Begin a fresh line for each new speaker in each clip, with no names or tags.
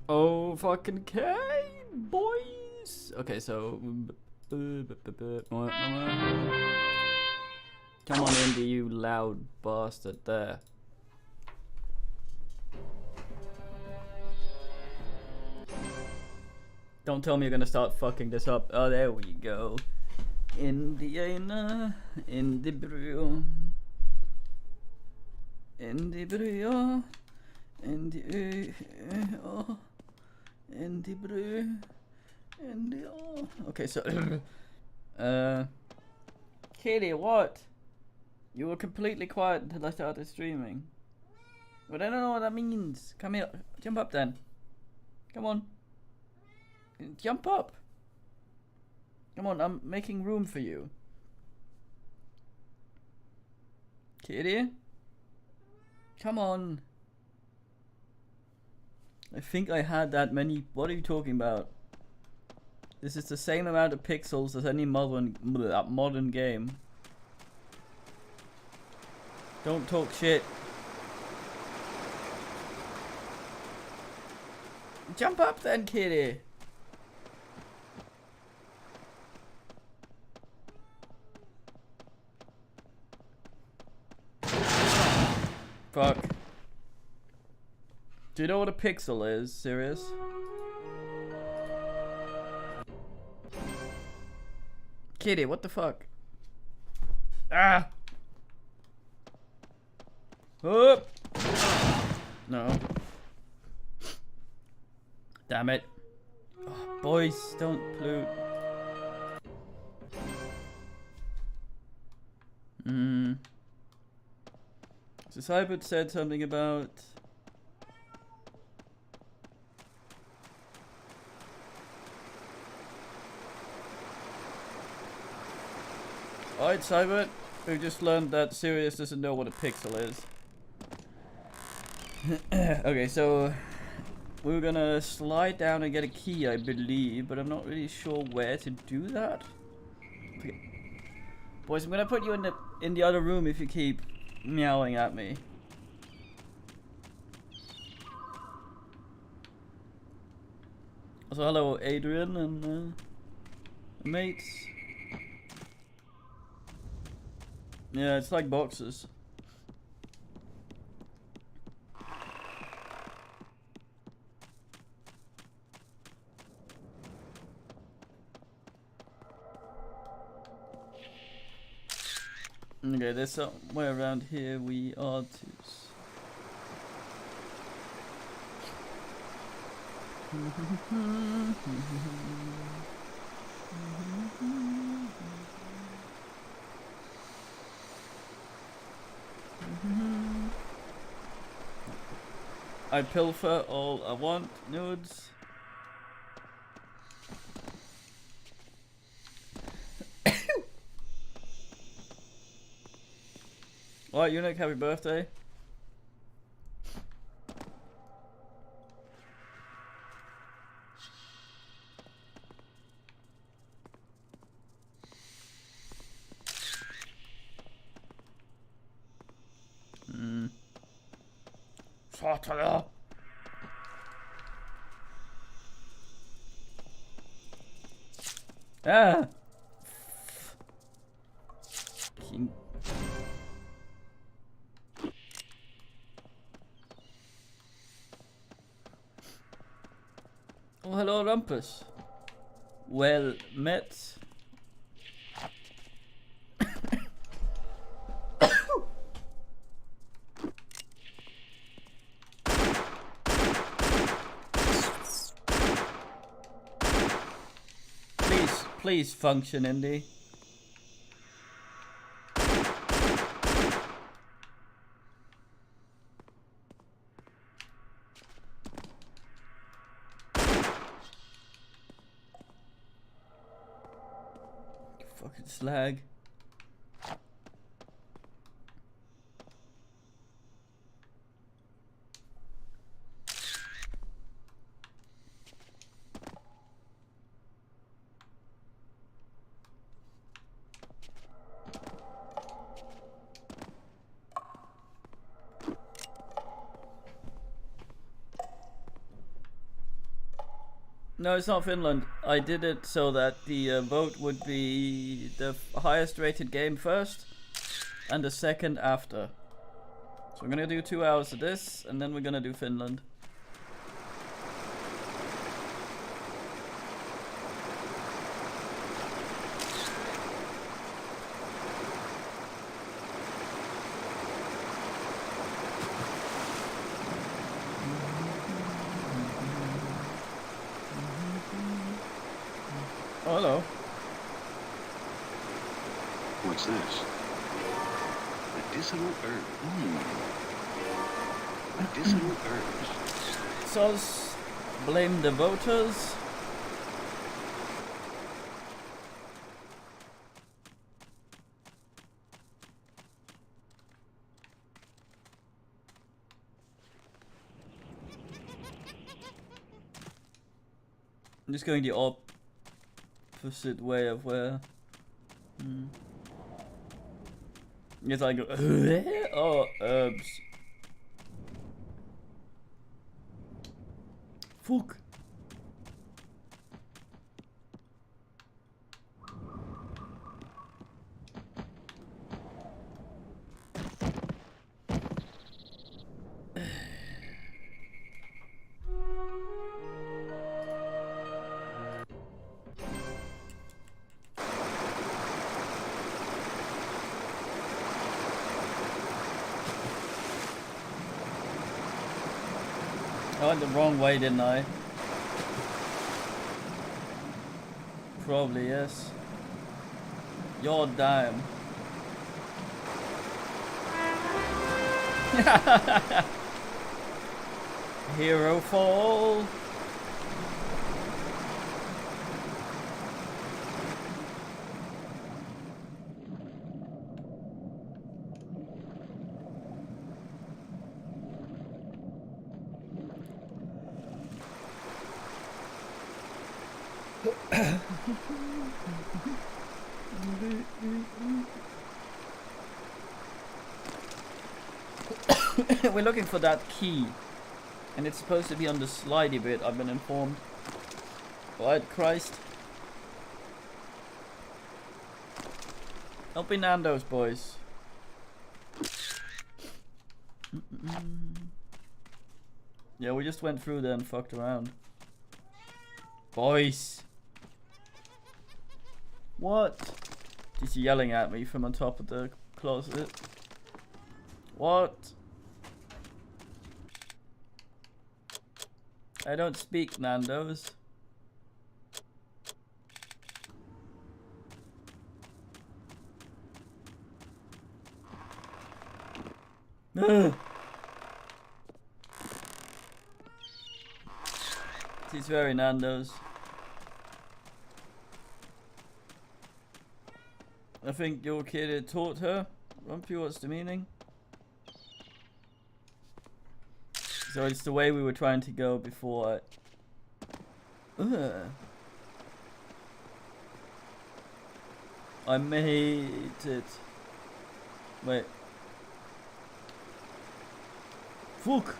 Oh, fucking K, boys. Okay, so. Come on, Indy, you loud bastard there. Don't tell me you're gonna start fucking this up. Oh, there we go. Indiana, Indy Brio. Indy Brio. Indy. Oh. Indy Brio. Indy. Oh. Okay, so. Katie, what? You were completely quiet until I started streaming. But I don't know what that means. Come here. Jump up then. Come on. Jump up. Come on, I'm making room for you. Kitty? Come on. I think I had that many. What are you talking about? This is the same amount of pixels as any modern game. Don't talk shit. Jump up then, kitty. Fuck. Do you know what a pixel is? Serious? Kitty, what the fuck? Ah! Up! No. Damn it. Oh, boys, don't pollute. So Cybert said something about... Alright, Cybert. We just learned that Sirius doesn't know what a pixel is. Okay, so... we were gonna slide down and get a key, I believe, but I'm not really sure where to do that. Okay. Boys, I'm gonna put you in the other room if you keep meowing at me. So hello, Adrian and mates. Yeah, it's like boxes. Okay, there's somewhere around here we are to. I pilfer all I want, nudes. Alright, Eunuch, happy birthday. Fatala. Ah. King. Oh, hello, Rumpus. Well met. Please function, Indy. Fucking slag. No, it's not Finland. I did it so that the vote would be the highest rated game first and the second after. So we're gonna do 2 hours of this and then we're gonna do Finland. Oh, hello.
What's this? Medicinal herb. Medicinal herbs.
So blame the voters. I'm just going the opposite way of where. Yes, I go. Oh, herbs. Fuck. I went the wrong way, didn't I? Probably, yes. You're damn. Hero fall. We're looking for that key, and it's supposed to be on the slidey bit, I've been informed. Right, Christ. Don't be Nando's, boys. Yeah, we just went through there and fucked around. Boys. What? She's yelling at me from on top of the closet. What? I don't speak Nando's. She's very Nando's. I think your kid had taught her. Rumpy, what's the meaning? So it's the way we were trying to go before I made it. Wait. Fuck.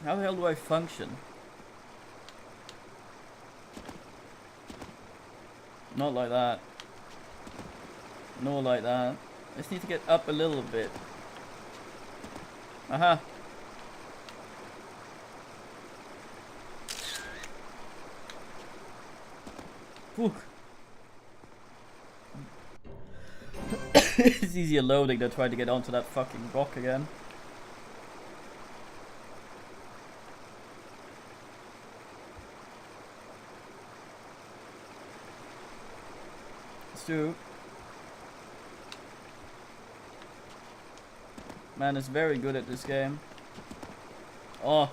How the hell do I function? Not like that. Nor like that. I just need to get up a little bit. Aha. Fuck. It's easier loading than trying to get onto that fucking rock again. Stu. Man is very good at this game. Oh.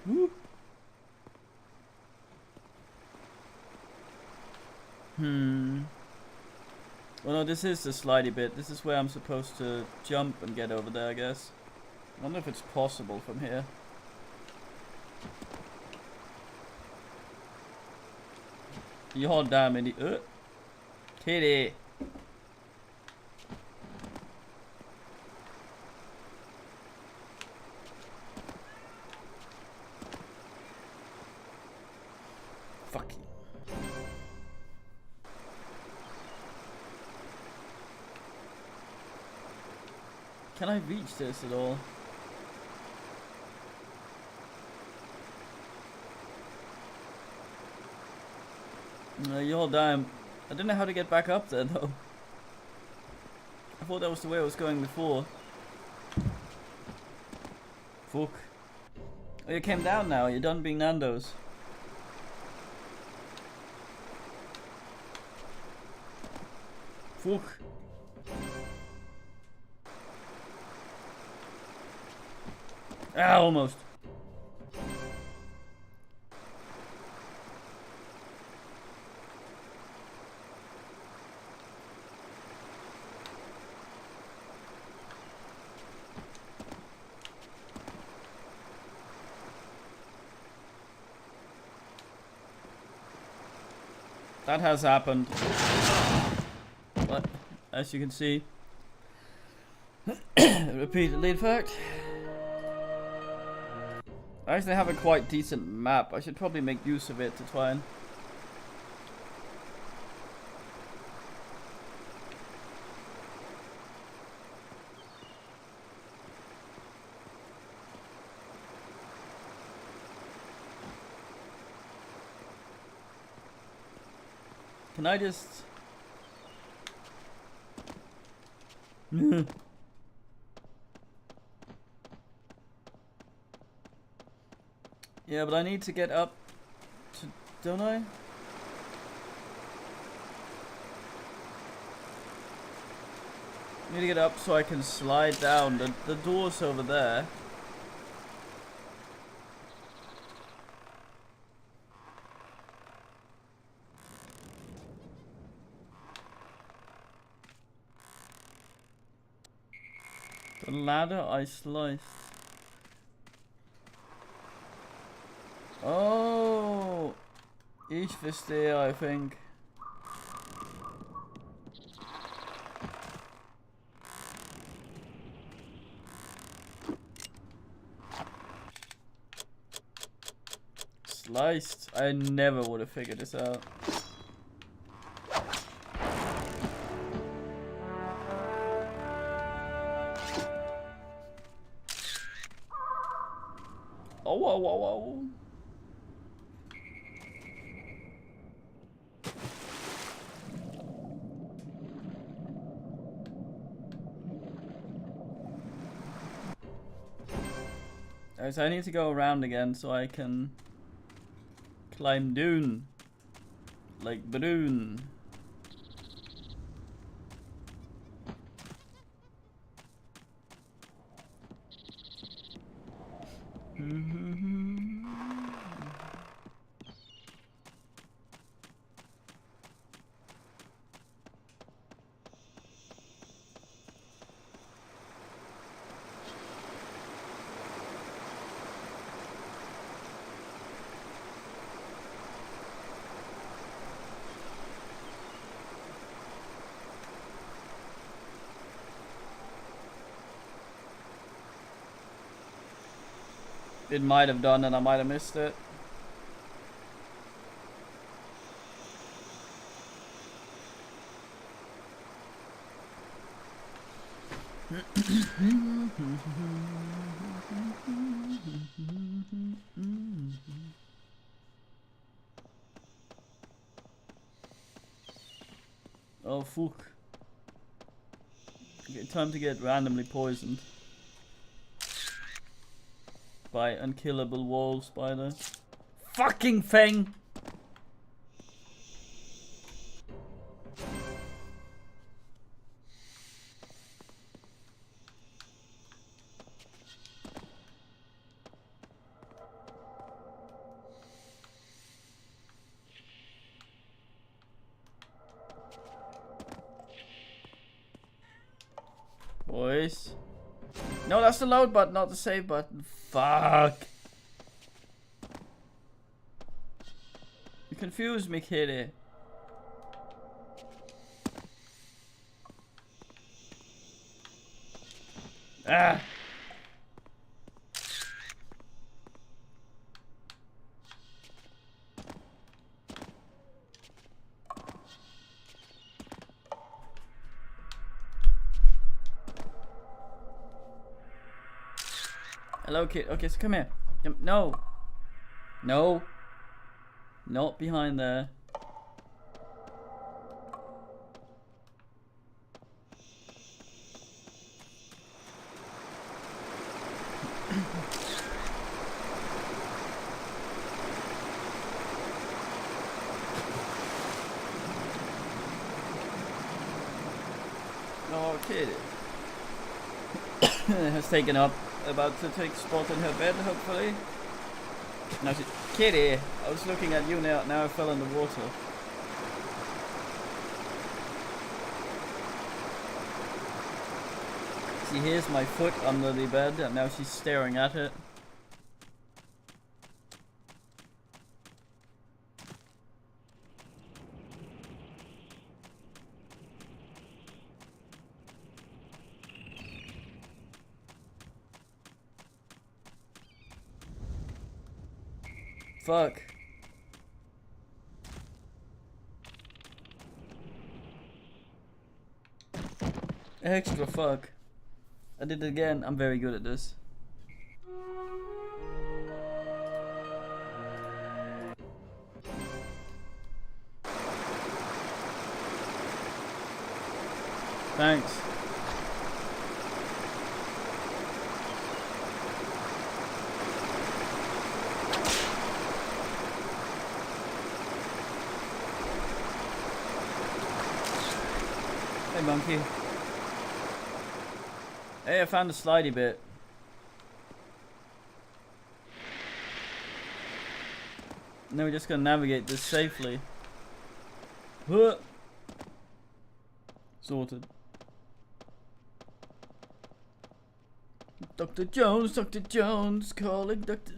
Woo. Well, no, this is the slidey bit. This is where I'm supposed to jump and get over there, I guess. I wonder if it's possible from here. You're damn idiot. Kitty. Can I reach this at all? No, you're damn. I don't know how to get back up there though. I thought that was the way I was going before. Fuck. Oh, you came down now. You're done being Nando's. Fuck. Ah, almost. That has happened. But, as you can see, repeatedly in fact. I actually have a quite decent map. I should probably make use of it to try and... Can I just... Yeah, but I need to get up to... Don't I? I need to get up so I can slide down. The door's over there. The ladder I sliced. Oh, ich verstehe, I think. Sliced. I never would have figured this out. Oh, whoa, whoa, whoa. Alright, so I need to go around again so I can climb down like balloon. It might have done and I might have missed it. Oh fuck. Okay, time to get randomly poisoned by unkillable wall spider. Fucking thing! Boys. No, that's the load button, not the save button. Fuck. You confused me, kitty. Ah. Hello, kid. Okay, so come here. No. No. Not behind there. Oh, kid. Has taken up. About to take spot in her bed, hopefully. Now, Kitty, I was looking at you now. Now I fell in the water. See, here's my foot under the bed, and now she's staring at it. Fuck. Extra fuck. I did it again. I'm very good at this. Thanks. Hey, monkey. Hey, I found a slidey bit. Now we're just gonna navigate this safely. Huh. Sorted. Dr. Jones, calling Dr.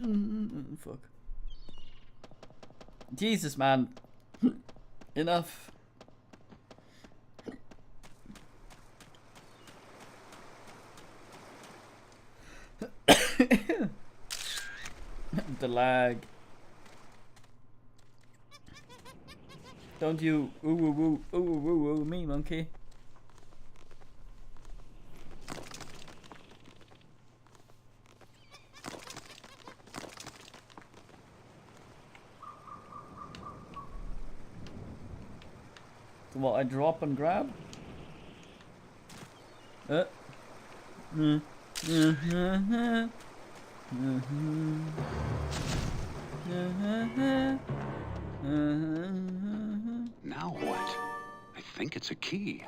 Fuck. Jesus, man. Enough. The lag. Don't you ooh me, monkey. So what, I drop and grab?
Now what? I think it's a key.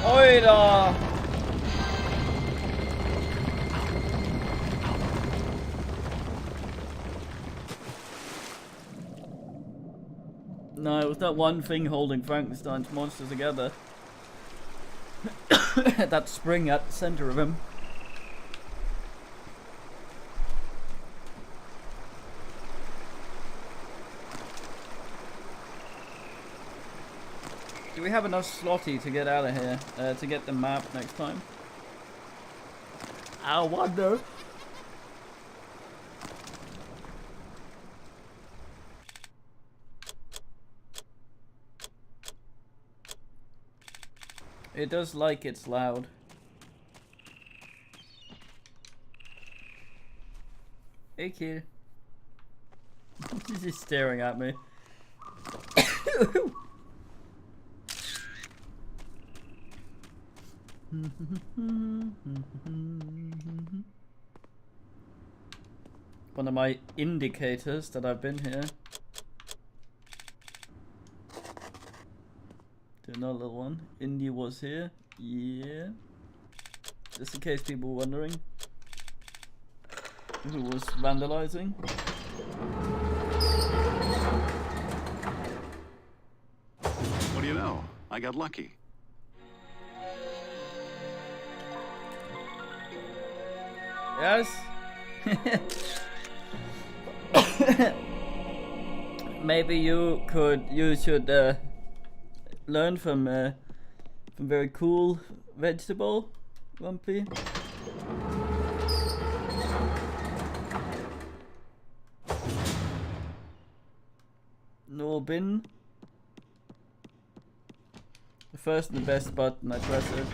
Oida! No, it was that one thing holding Frankenstein's monster together. That spring at the center of him. Do we have enough slotty to get out of here, to get the map next time? I wonder. It does like it's loud. Hey kid. He's just staring at me. One of my indicators that I've been here. Do another little one. Indy was here. Yeah. Just in case people were wondering who was vandalizing.
What do you know? I got lucky.
Yes. Maybe you should learn from very cool vegetable, Lumpy. No bin. The first and the best button, I press it.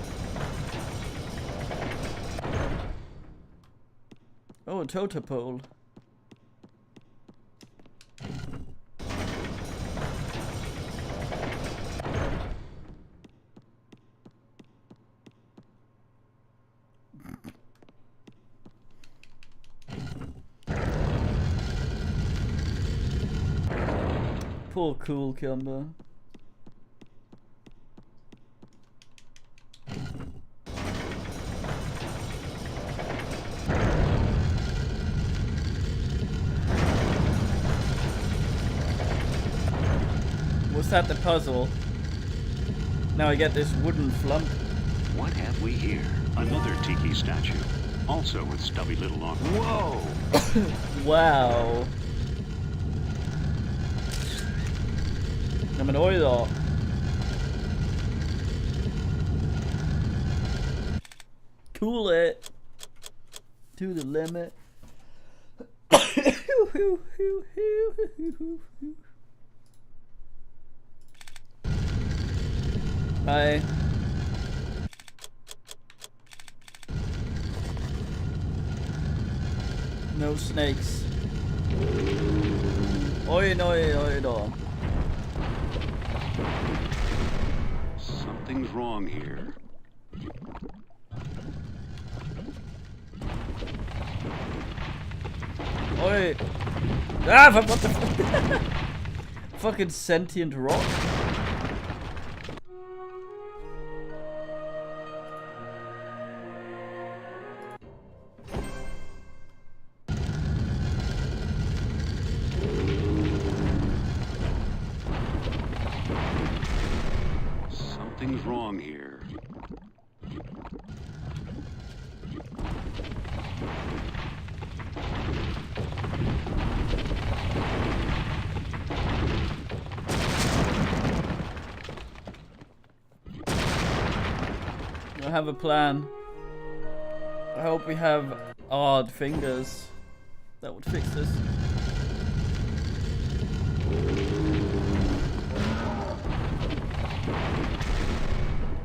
Oh, a totem pole. Poor cool Kimber. Was that the puzzle? Now I get this wooden flump.
What have we here? Another tiki statue. Also with stubby little arms. Whoa!
Wow. Nej men oj då. Cool it. To the limit. Hi. No snakes. Oj, oj, oj då.
Something's wrong here.
Oi. Ah, what the fuck? Fucking sentient rock.
Something's wrong here.
I have a plan. I hope we have odd fingers that would fix this.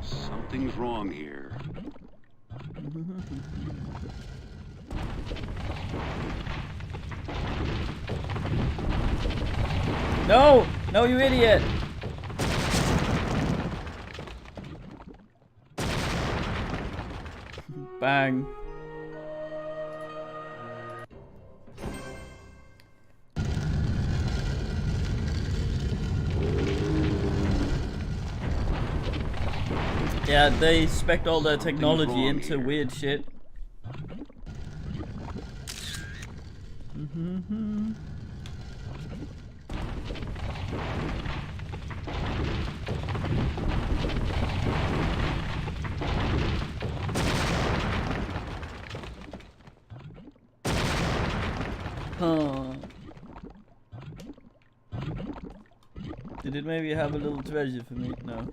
Something's wrong here.
No! No, you idiot! Bang. Yeah, they spec all their technology into weird shit. Huh. Did it maybe have a little treasure for me? No.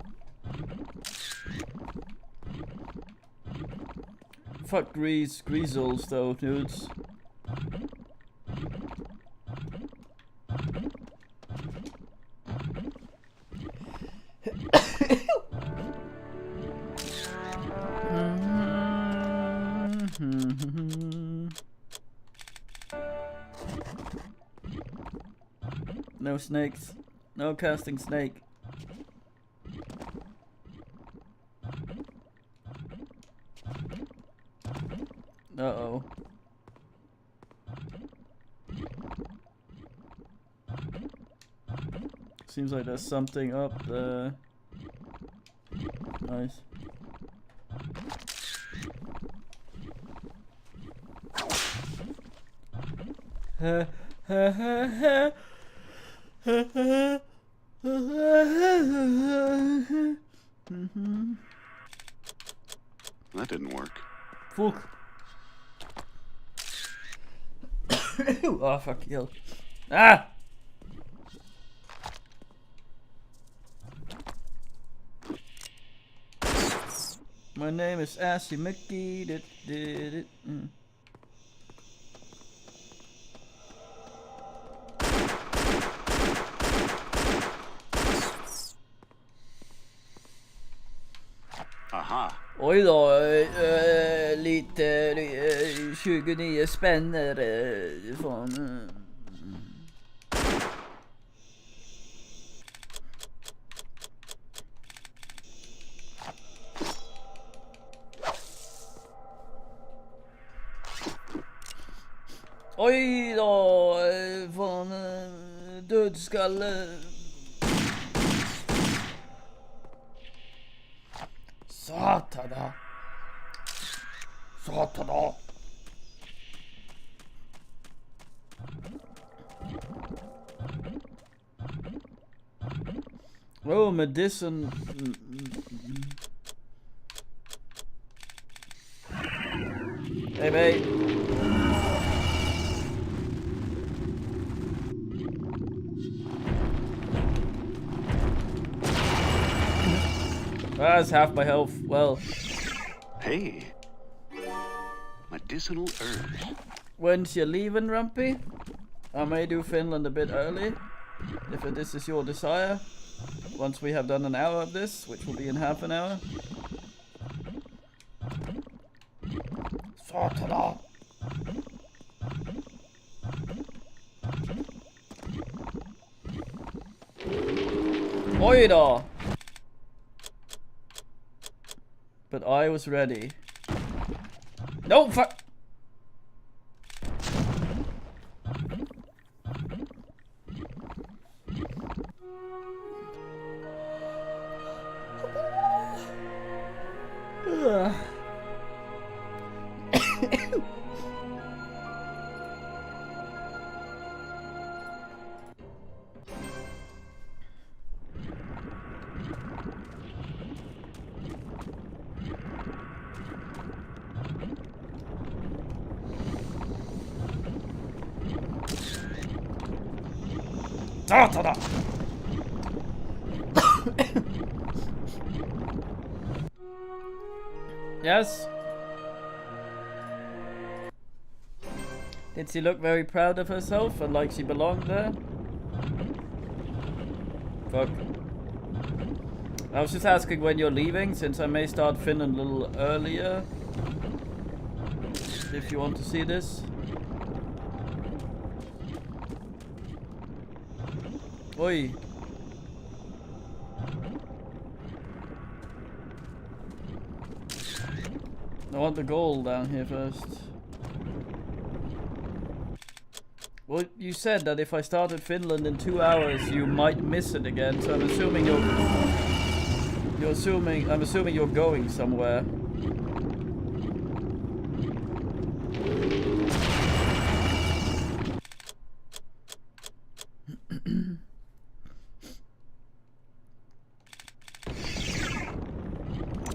Fuck greasels though, dudes. No snakes. No casting snake. Uh-oh. Seems like there's something up there. Nice. Ha ha ha ha.
That didn't work.
Fuck. Oh fuck you. Ah! My name is Assy Mickey. Did it.
Aha.
Oj då, lite 29 spänner från... Oj då, från dödskalle. Satana. Satana. Oh, medicine. Hey, mate. That's half my health. Well.
Hey. Medicinal herbs.
When's you leaving, Rumpy? I may do Finland a bit early, if this is your desire. Once we have done an hour of this, which will be in half an hour. Satana! Oj då! But I was ready. No, fuck! Satana! Yes? Did she look very proud of herself and like she belonged there? Fuck. I was just asking when you're leaving, since I may start Finland a little earlier. If you want to see this. Oi. I want the goal down here first. Well, you said that if I started Finland in 2 hours, you might miss it again. So I'm assuming I'm assuming you're going somewhere.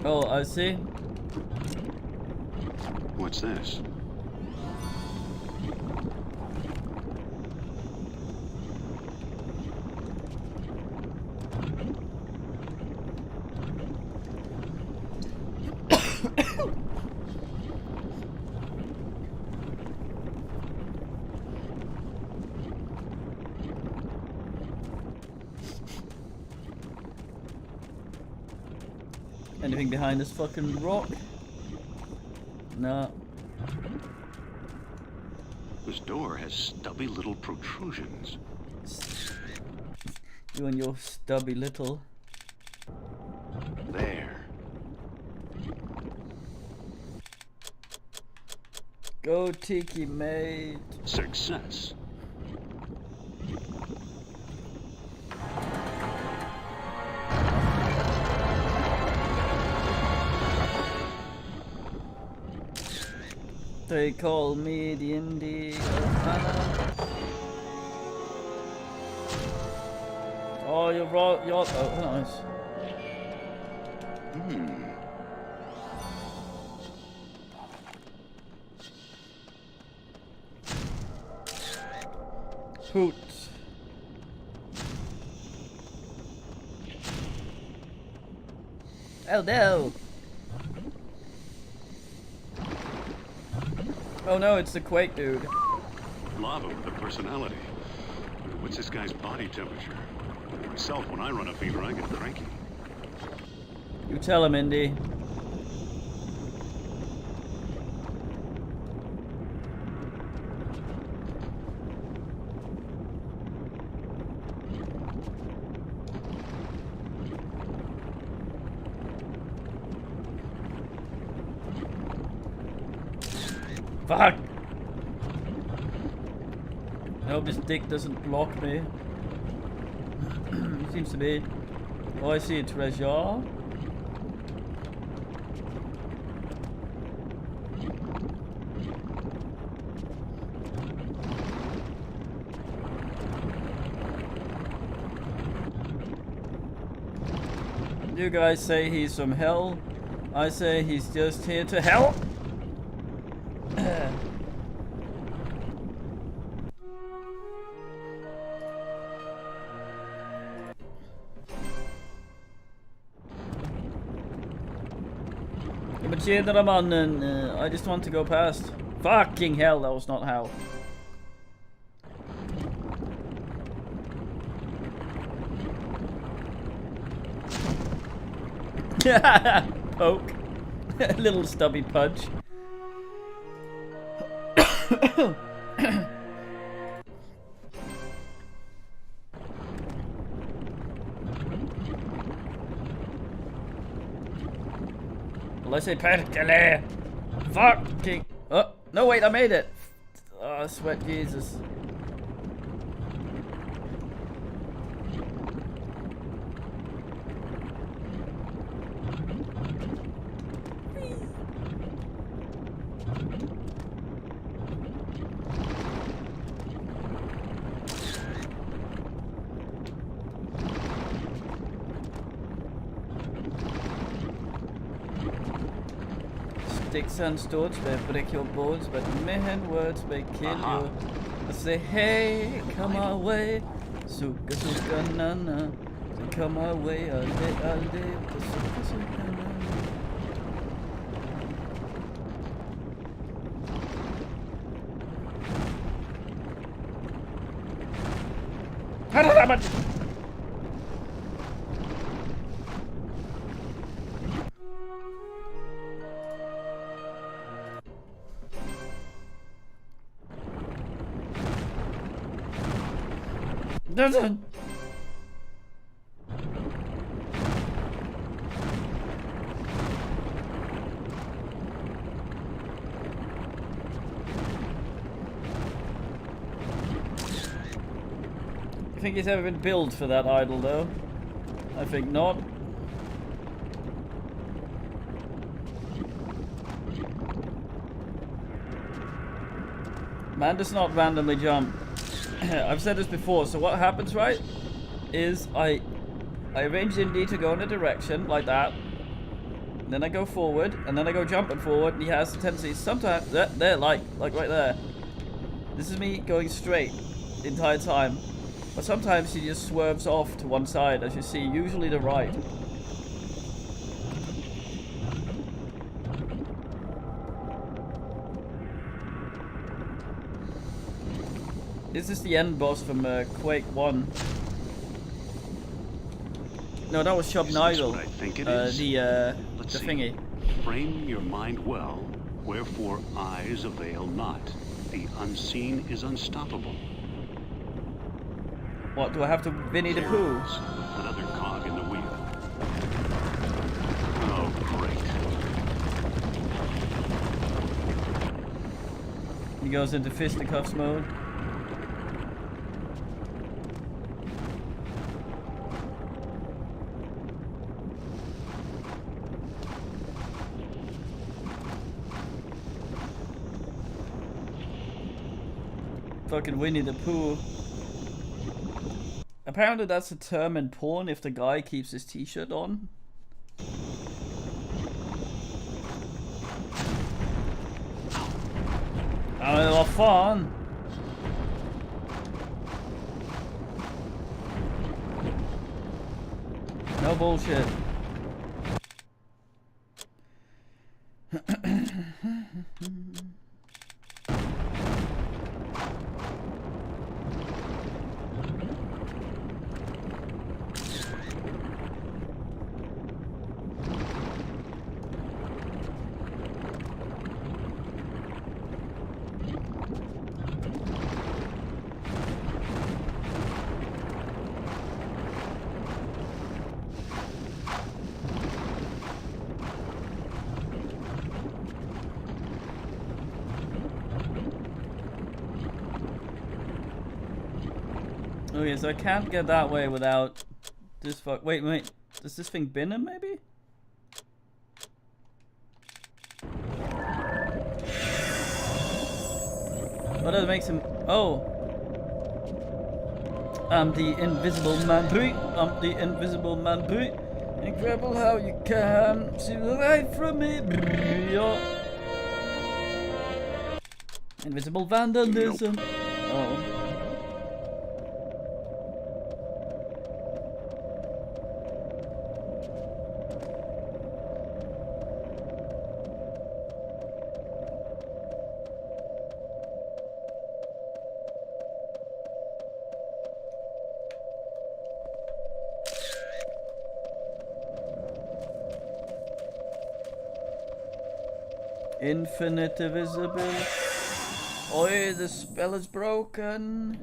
Oh, I see.
What's this?
Anything behind this fucking rock? No.
This door has stubby little protrusions.
You and your stubby little.
There.
Go Tiki, mate.
Success. They call me the indie. Oh, you're right. You're oh, nice. Hoot. Oh no. Oh no, it's the Quake dude. Lava with a personality. What's this guy's body temperature? Myself, when I run a fever, I get cranky.
You tell him, Indy. Fuck! I hope this dick doesn't block me. It seems to be. Oh, I see a treasure. You guys say he's from hell. I say he's just here to help. Men tjenare mannen, I just want to go past. Fucking hell, that was not how. Poke. Little stubby punch. Let's say perkele. Fucking. Oh, no, wait, I made it. Oh, sweat Jesus. Sticks and stones may break your bones, but man words may kill you. I say, hey, come our way, suka suka nana. Say, come our way, I'll live, the suka suka nana. Doesn't. You think he's ever been built for that idol, though? I think not. Man does not randomly jump. I've said this before, so what happens, right, is I arrange Indy to go in a direction like that, and then I go forward, and then I go jumping forward, and he has a tendency sometimes, there, like right there. This is me going straight the entire time, but sometimes he just swerves off to one side, as you see, usually the right. This is the end boss from Quake 1. No, that was Shub Nigel. The thingy.
Frame your mind well, wherefore eyes avail not. The unseen is unstoppable.
What, do I have to Winnie the Pooh?
Another cog in the wheel. Oh, great.
He goes into fisticuffs mode. Fucking Winnie the Pooh. Apparently that's a term in porn if the guy keeps his t-shirt on. A lot of fun. No bullshit. Okay, so I can't get that way without this fuck. Wait. Does this thing bin him, maybe? What does makes him? Oh, I'm the invisible man. I'm the invisible man. Incredible how you can see the light from me. Invisible vandalism.
Nope.
Oh. Infinite visible. Oi, the spell is broken.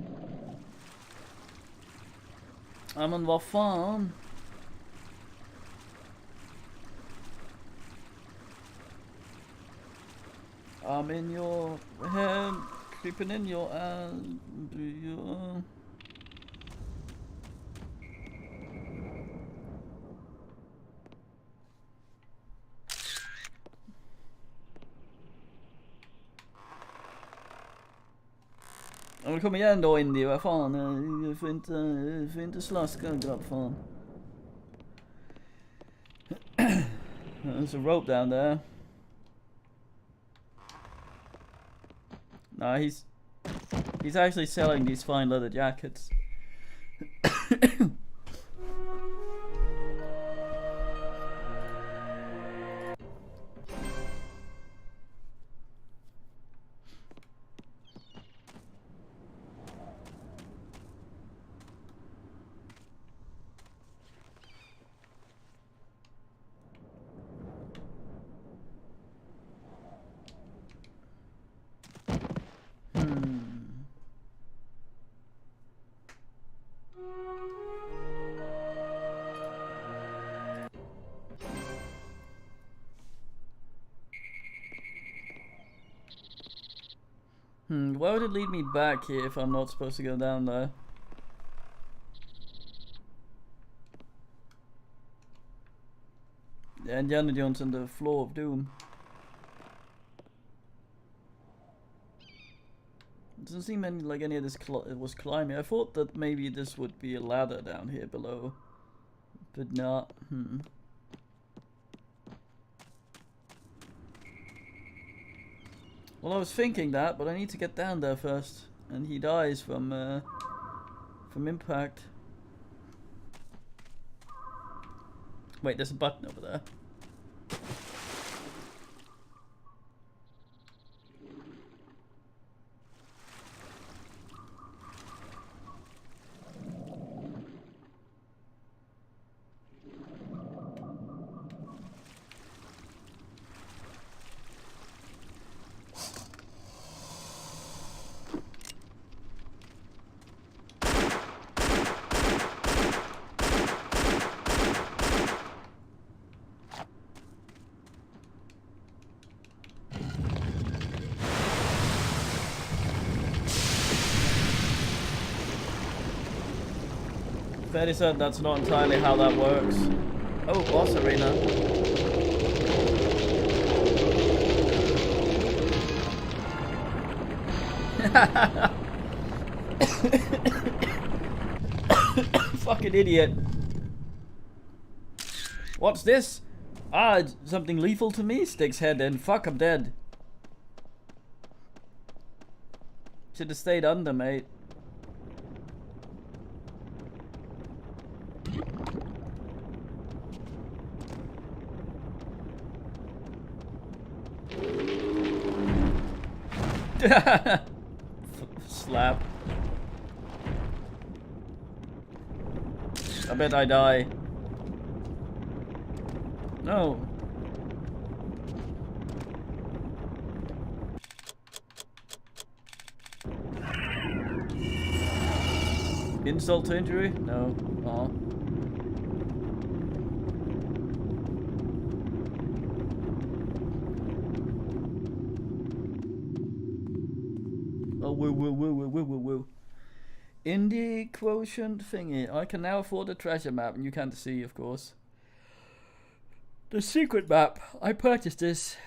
Men vad fan? I'm in your head, creeping in your ass. Ja, men kom igen då Indy, vad fan, du får inte slaska grabb fan. There's a rope down there. Nah, he's actually selling these fine leather jackets. Why would it lead me back here if I'm not supposed to go down there? Yeah, Indiana Jones and the Floor of Doom. Doesn't seem like any of this was climbing. I thought that maybe this would be a ladder down here below, but not. Well, I was thinking that, but I need to get down there first, and he dies from impact. Wait, there's a button over there. Fairly certain that's not entirely how that works. Oh, boss arena. Fucking idiot. What's this? Ah, something lethal to me? Sticks head in. Fuck, I'm dead. Should have stayed under, mate. Slap. I bet I die. No. Insult to injury? No. Aw. Oh, woo. Indie quotient thingy. I can now afford a treasure map, and you can't see, of course. The secret map. I purchased this.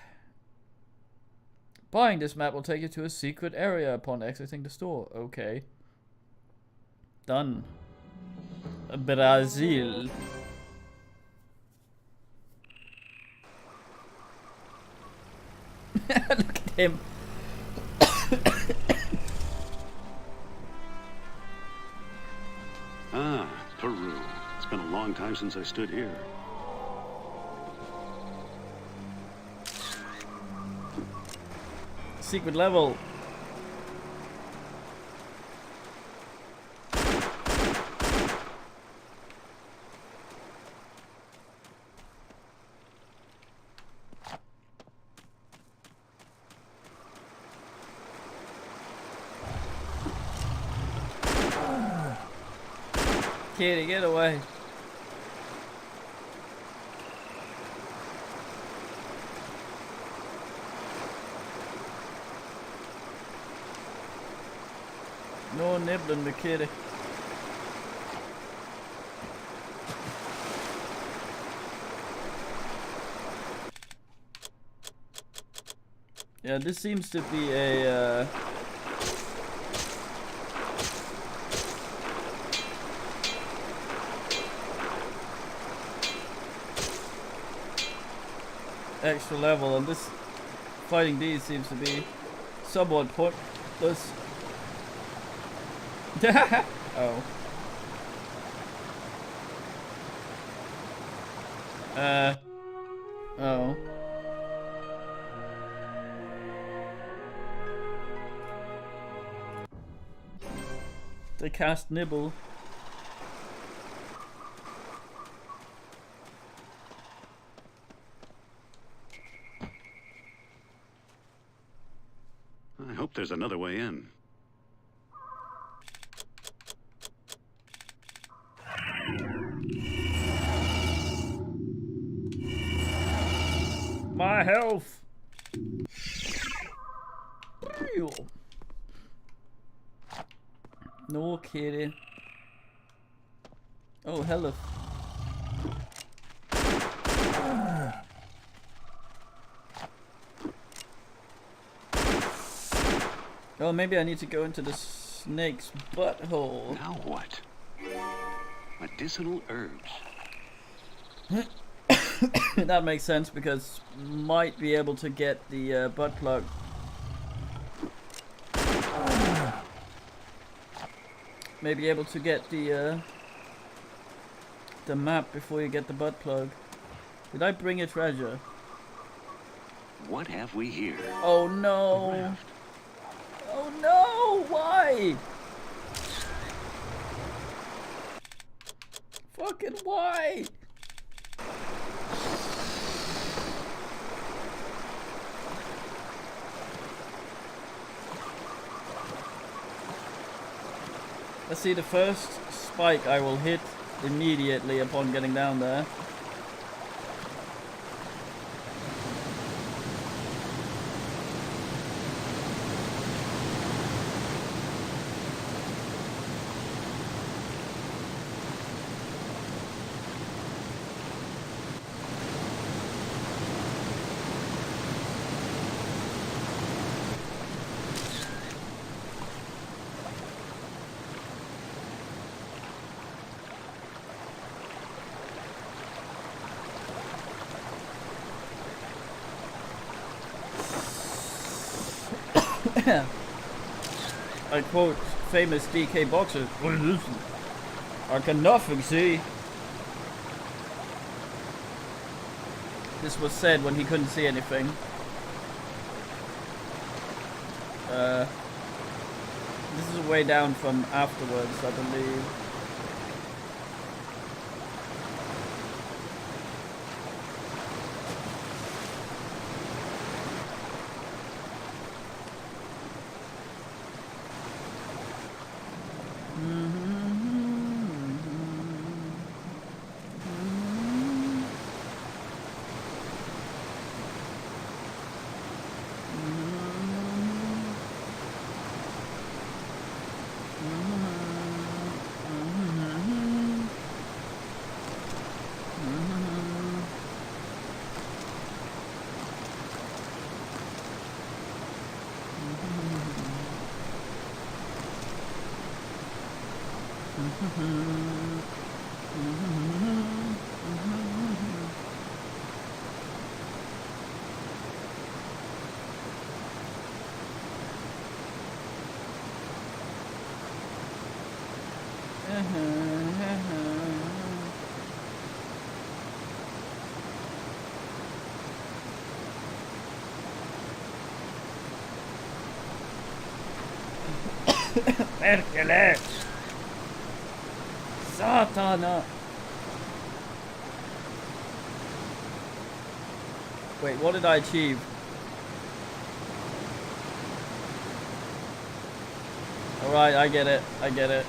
Buying this map will take you to a secret area upon exiting the store. Okay. Done. Brazil. Look at him.
Ah, Peru. It's been a long time since I stood here.
Secret level. Kitty, get away. No nibbling the kitty. Yeah, this seems to be a extra level, and this fighting these seems to be somewhat pointless. Oh. Oh. They cast Nibble.
I hope there's another way in.
My health. No kidding. Oh, hello. Oh, maybe I need to go into the snake's butthole.
Now what? Medicinal herbs.
That makes sense because might be able to get the butt plug. Maybe able to get the map before you get the butt plug. Did I bring a treasure?
What have we here?
Oh no! Oh no! Why? Fucking why? Let's see, the first spike I will hit immediately upon getting down there. I quote famous DK boxer, I can nothing see. This was said when he couldn't see anything. This is way down from afterwards, I believe. Perkele! Satana! Wait, what did I achieve? Alright, I get it. I get it.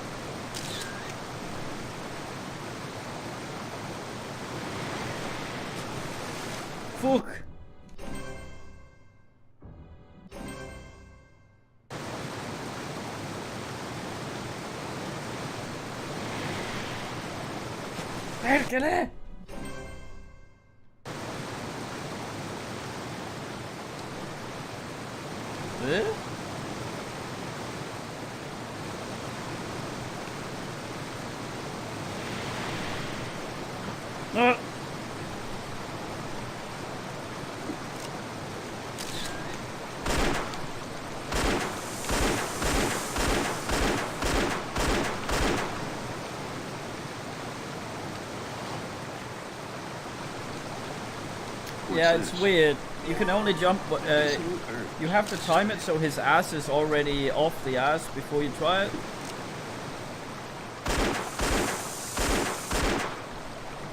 Fuck! Perkele! Eh? Ah! Yeah, it's weird. You can only jump, you have to time it so his ass is already off the ass before you try it.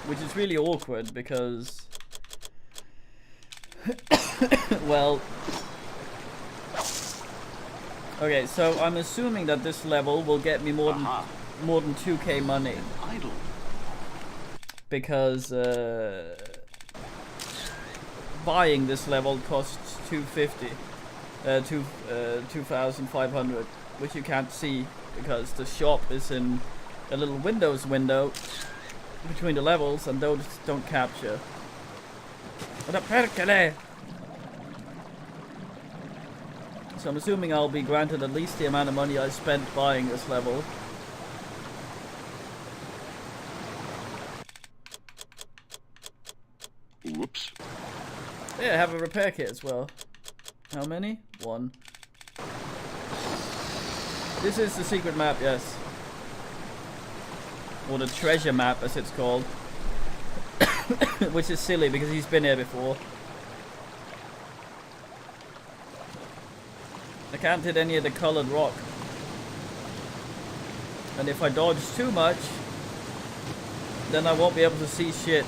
Which is really awkward because, well, okay, so I'm assuming that this level will get me more than 2k money. Because, buying this level costs 250, 2,500, which you can't see because the shop is in a little Windows window between the levels, and those don't capture. So I'm assuming I'll be granted at least the amount of money I spent buying this level.
Whoops.
Yeah, I have a repair kit as well. How many? 1. This is the secret map, yes. Or the treasure map, as it's called. Which is silly, because he's been here before. I can't hit any of the colored rock. And if I dodge too much, then I won't be able to see shit.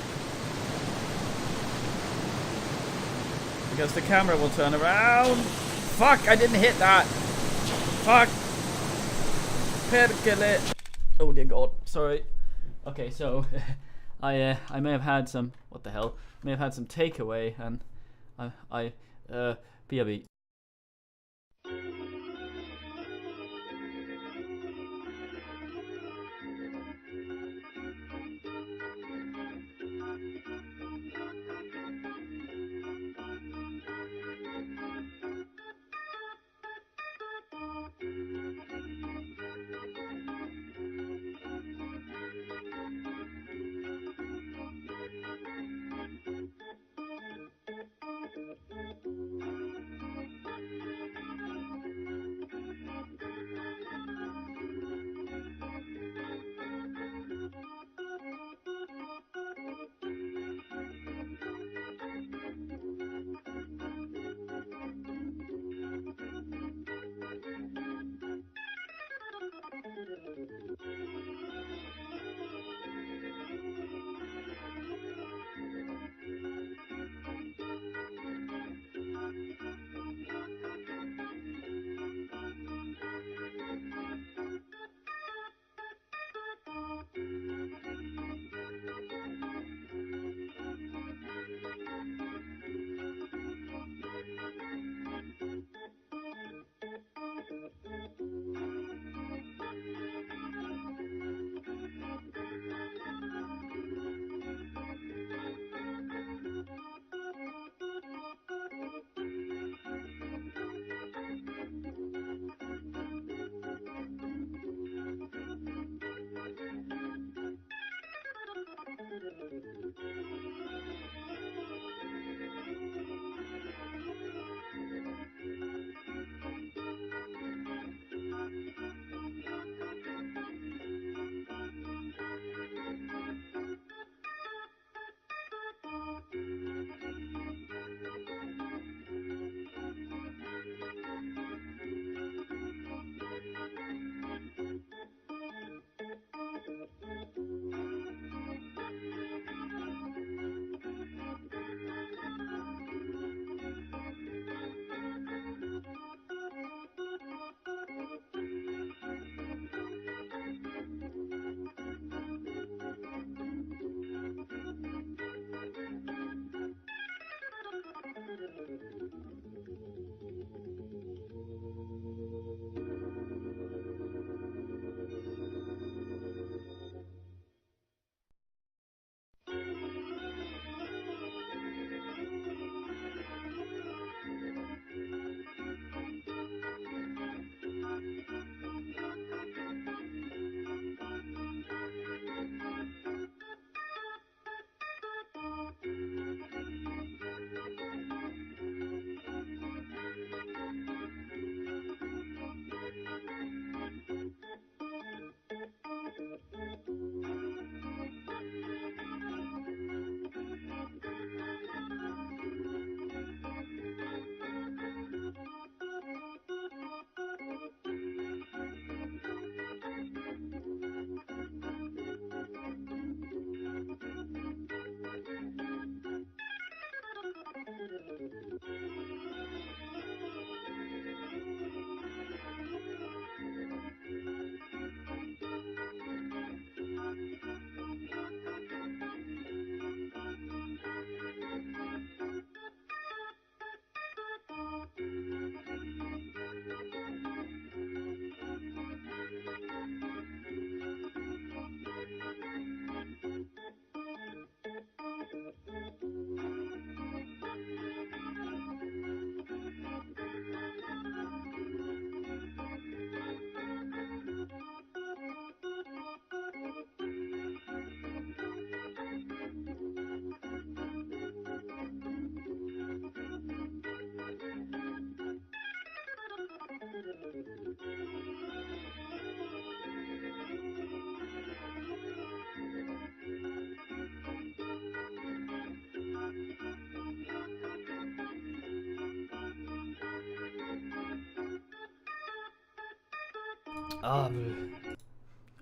Because the camera will turn around. Fuck, I didn't hit that. Fuck. Perkele. Oh dear god, sorry. Okay, so I may have had some, what the hell? May have had some takeaway, and BRB.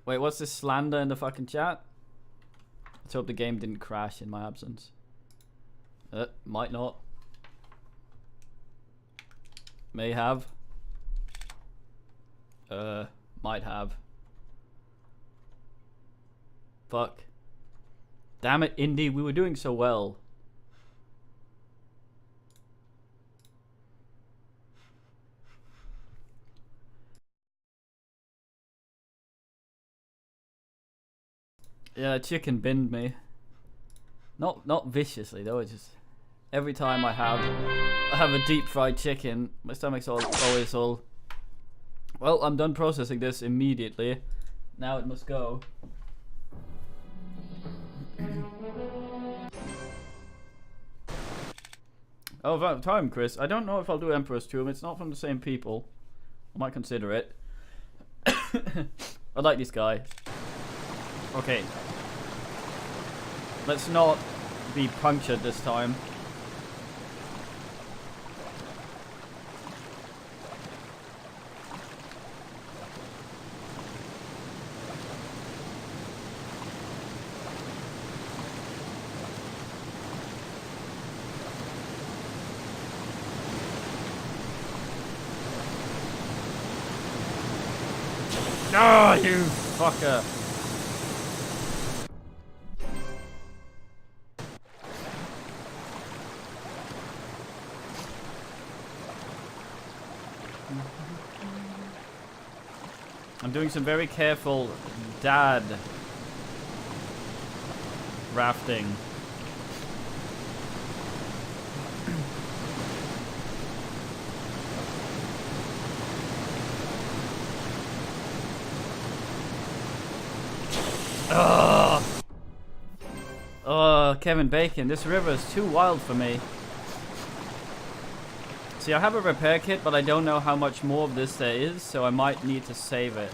Wait, what's this slander in the fucking chat? Let's hope the game didn't crash in my absence. Might not. May have. Might have. Fuck. Damn it, Indy, we were doing so well. Yeah, chicken binned me. Not viciously though, it's just every time I have a deep fried chicken, my stomach's always all, well, I'm done processing this immediately. Now it must go. Oh, about time, Chris. I don't know if I'll do Emperor's Tomb. It's not from the same people. I might consider it. I like this guy. Okay. Let's not be punctured this time. Oh, you fucker. I'm doing some very careful dad rafting. Oh, Kevin Bacon, this river is too wild for me. See, I have a repair kit, but I don't know how much more of this there is, so I might need to save it.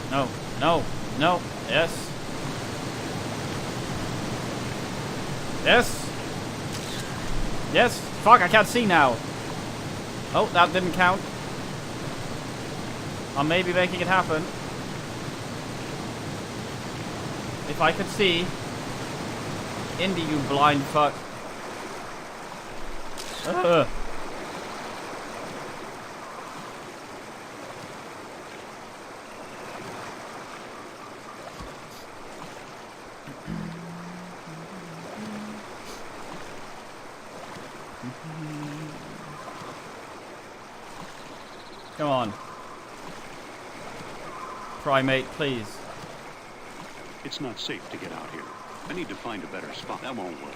No, no, no, yes. Yes! Yes! Fuck, I can't see now! Oh, that didn't count. I'm maybe making it happen. If I could see. Indy, you blind fuck. Ugh. Come on. Primate, please.
It's not safe to get out here. I need to find a better spot. That won't work.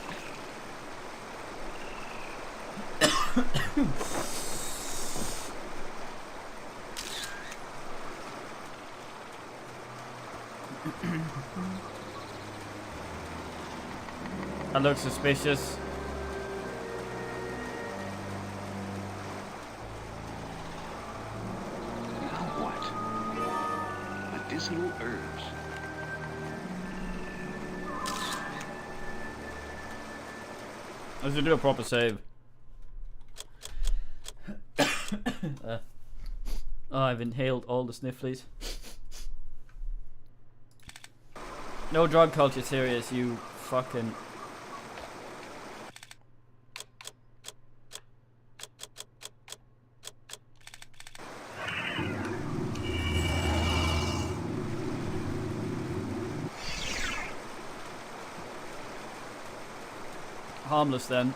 That looks suspicious.
Medicinal herbs.
Let's do a proper save. Oh, I've inhaled all the snifflies. No drug culture, serious, you fucking... Harmless then.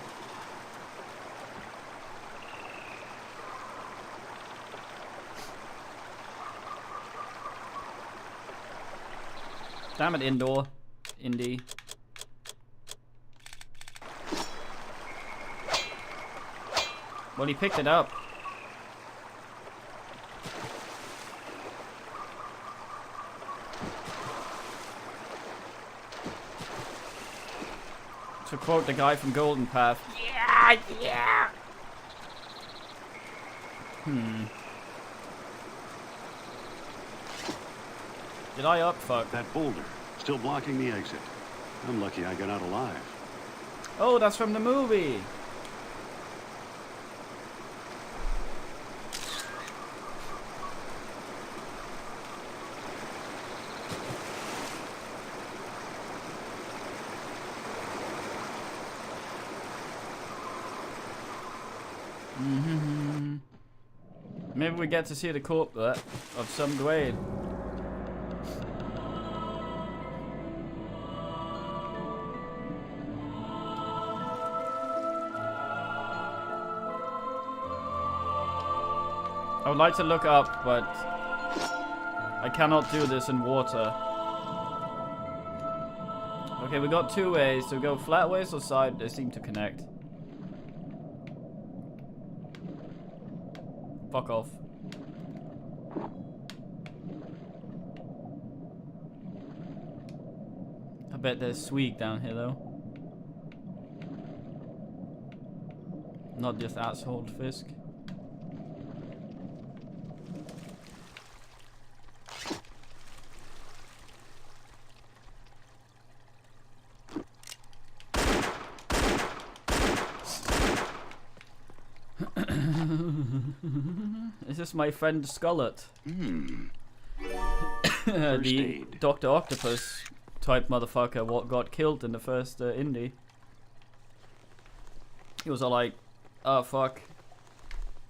Damn it, indoor. Indy. Well, he picked it up. To quote the guy from Golden Path. Yeah, yeah. Did I fuck?
That boulder, still blocking the exit. I'm lucky I got out alive.
Oh, that's from the movie. Maybe we get to see the corpse of some Dwayne. I would like to look up, but I cannot do this in water. Okay, we got two ways. So we go flat ways or side. They seem to connect. Fuck off. I bet there's swig down here though. Not just asshole Fisk. Is this my friend Skullet? The Dr. Octopus type motherfucker what got killed in the first indie. He was all like, oh fuck.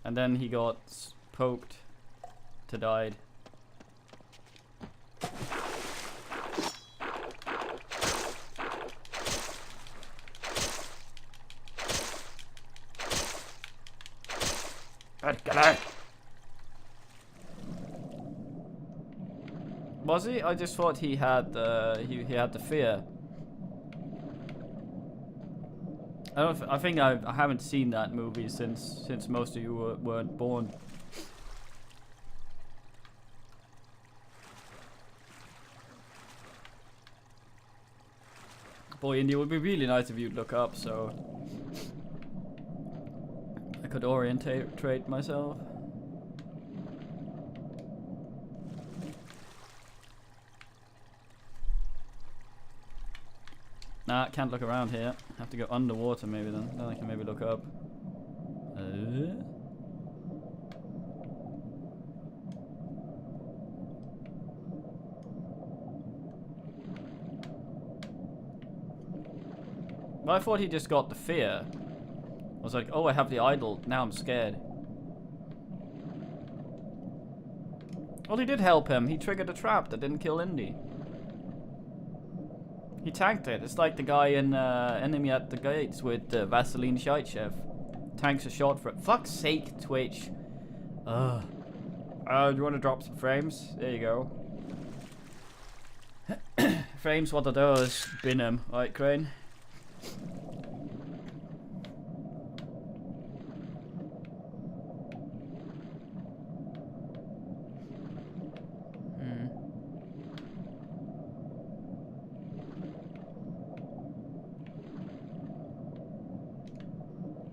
And then he got poked to died. Was he? I just thought he had he had the fear. I think I haven't seen that movie since most of you weren't born. Boy, Indy, it would be really nice if you'd look up so I could orientate myself. Nah, can't look around here. Have to go underwater maybe then. Then I can maybe look up. Well, I thought he just got the fear. I was like, oh, I have the idol. Now I'm scared. Well, he did help him. He triggered a trap that didn't kill Indy. He tanked it. It's like the guy in Enemy at the Gates with Vaseline Shite Chef. Tanks a shot for it. Fuck's sake, Twitch. Do you want to drop some frames? There you go. Frames, what are those? Bin 'em. Right, Crane?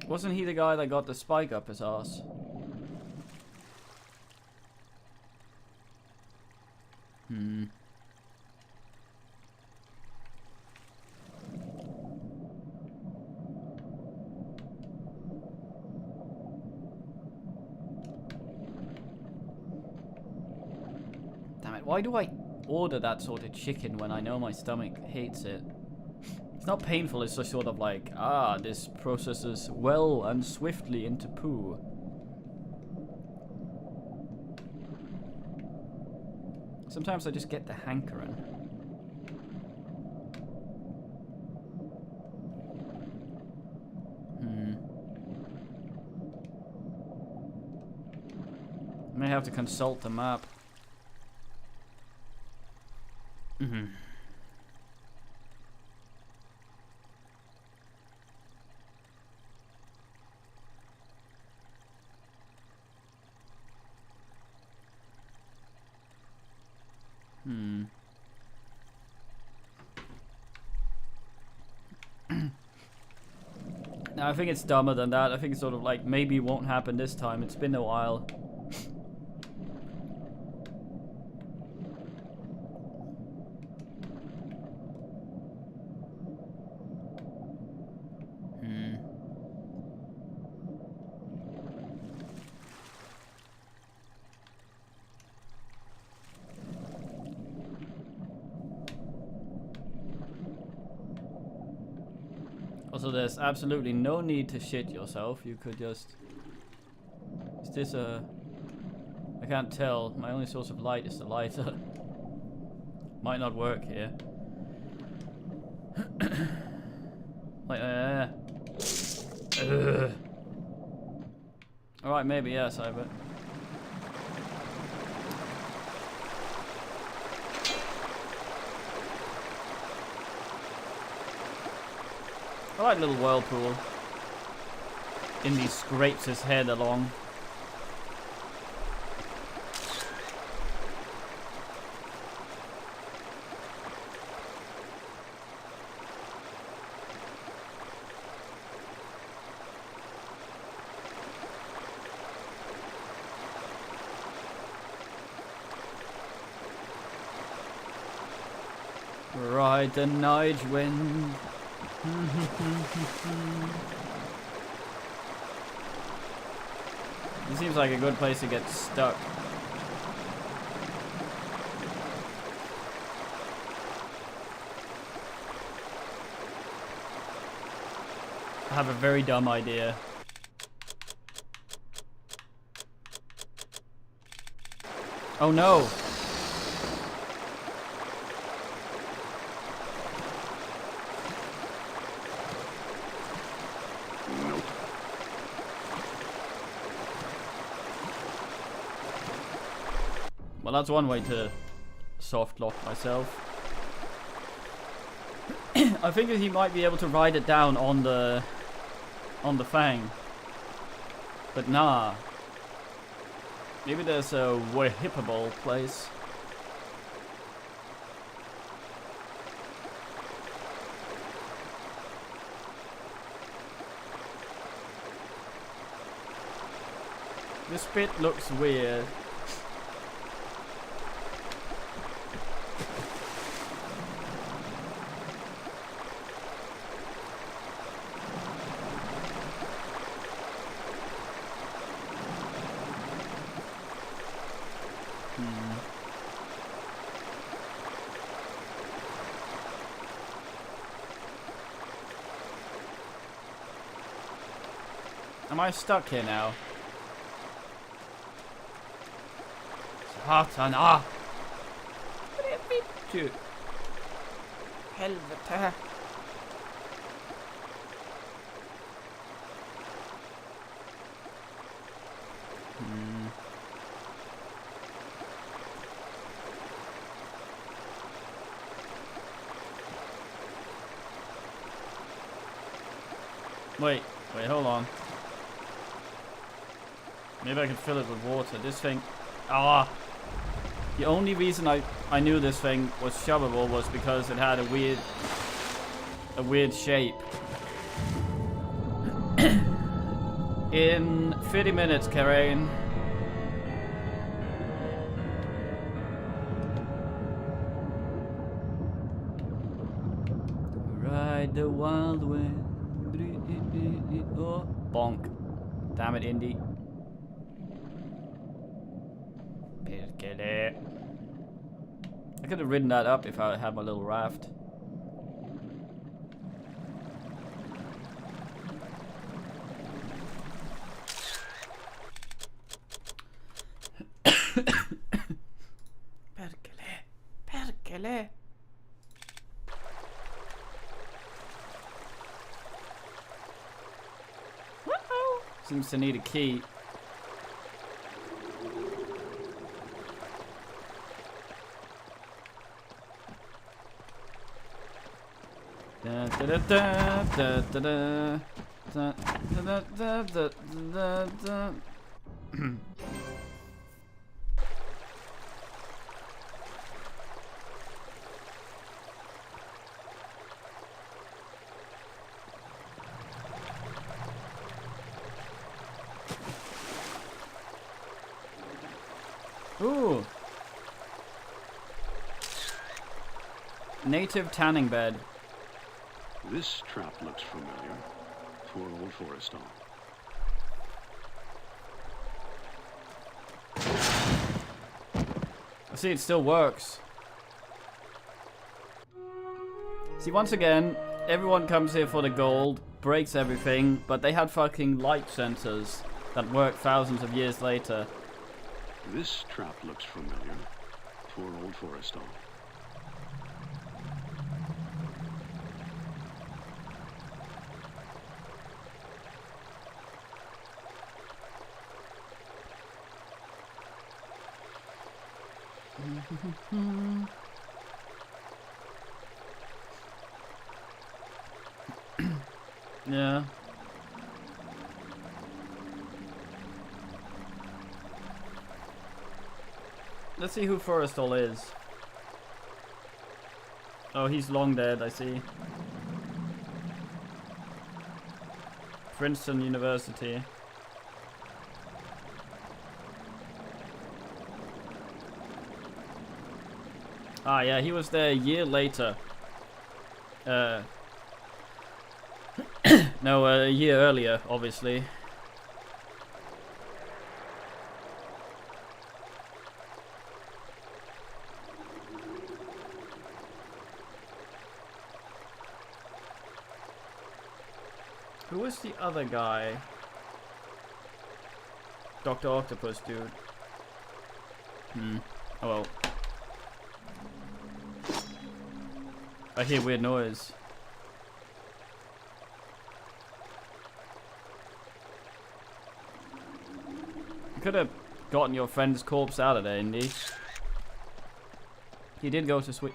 Wasn't he the guy that got the spike up his ass? Damn it, why do I order that sort of chicken when I know my stomach hates it? It's not painful, it's just sort of like, this processes well and swiftly into poo. Sometimes I just get the hankering. I may have to consult the map. No, I think it's dumber than that. I think it's sort of like, maybe it won't happen this time. It's been a while. Also, there's absolutely no need to shit yourself. You could just... Is this a... I can't tell. My only source of light is the lighter. Might not work here. Like, Alright, maybe, yes, I bet. I like little whirlpool. Indy scrapes his head along. Ride the night wind. This seems like a good place to get stuck. I have a very dumb idea. Oh no! Well, that's one way to soft lock myself. I figured he might be able to ride it down on the fang, but nah. Maybe there's a whippable place. This bit looks weird. Am I stuck here now? Satan, ah! Helvete! Helvete! Wait, hold on. Maybe I can fill it with water. This thing... Ah! The only reason I knew this thing was shovelable was because it had a weird shape. In 30 minutes, Karen. Ride the wild wind. Oh, bonk. Damn it, Indy. I could have ridden that up if I had my little raft. Perkele. Seems to need a key. Ooh. Native tanning bed.
This trap looks familiar. Poor old Forrestal.
I see it still works. See, once again, everyone comes here for the gold, breaks everything, but they had fucking light sensors that work thousands of years later.
This trap looks familiar. Poor old Forrestal.
Yeah. Let's see who Forrestal is. Oh, he's long dead, I see. Princeton University. Ah, yeah, he was there a year later. No, a year earlier, obviously. Who was the other guy? Dr. Octopus, dude. Oh well. I hear weird noise. You could have gotten your friend's corpse out of there, Indy. He did go to sleep.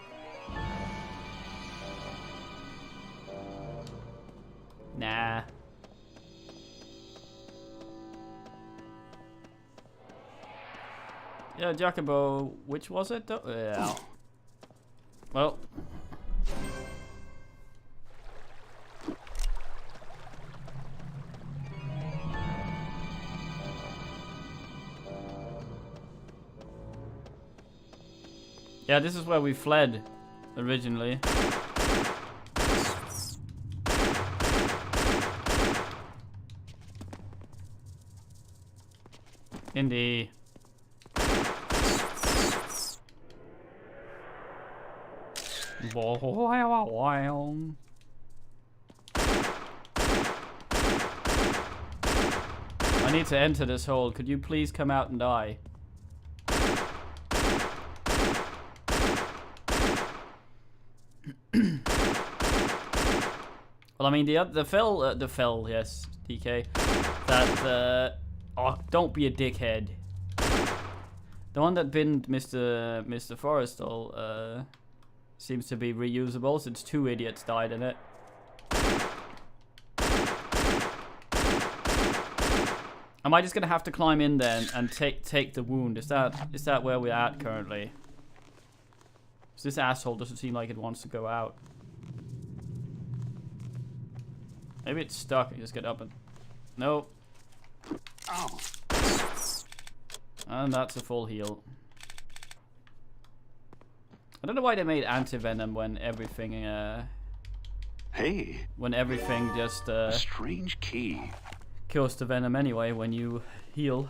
Nah. Yeah, Jacobo, which was it though? Yeah. Well. Yeah, this is where we fled originally. Indy. I need to enter this hole. Could you please come out and die? Well, I mean, the fell, yes, DK. That, oh, don't be a dickhead. The one that binned Mr. Forrestal, seems to be reusable since 2 idiots died in it. Am I just gonna have to climb in then and take the wound? Is that where we're at currently? So this asshole doesn't seem like it wants to go out. Maybe it's stuck. I just get up and... Nope.
Ow.
And that's a full heal. I don't know why they made anti-venom when everything,
Hey.
when everything just,
A strange key.
kills the venom anyway when you heal.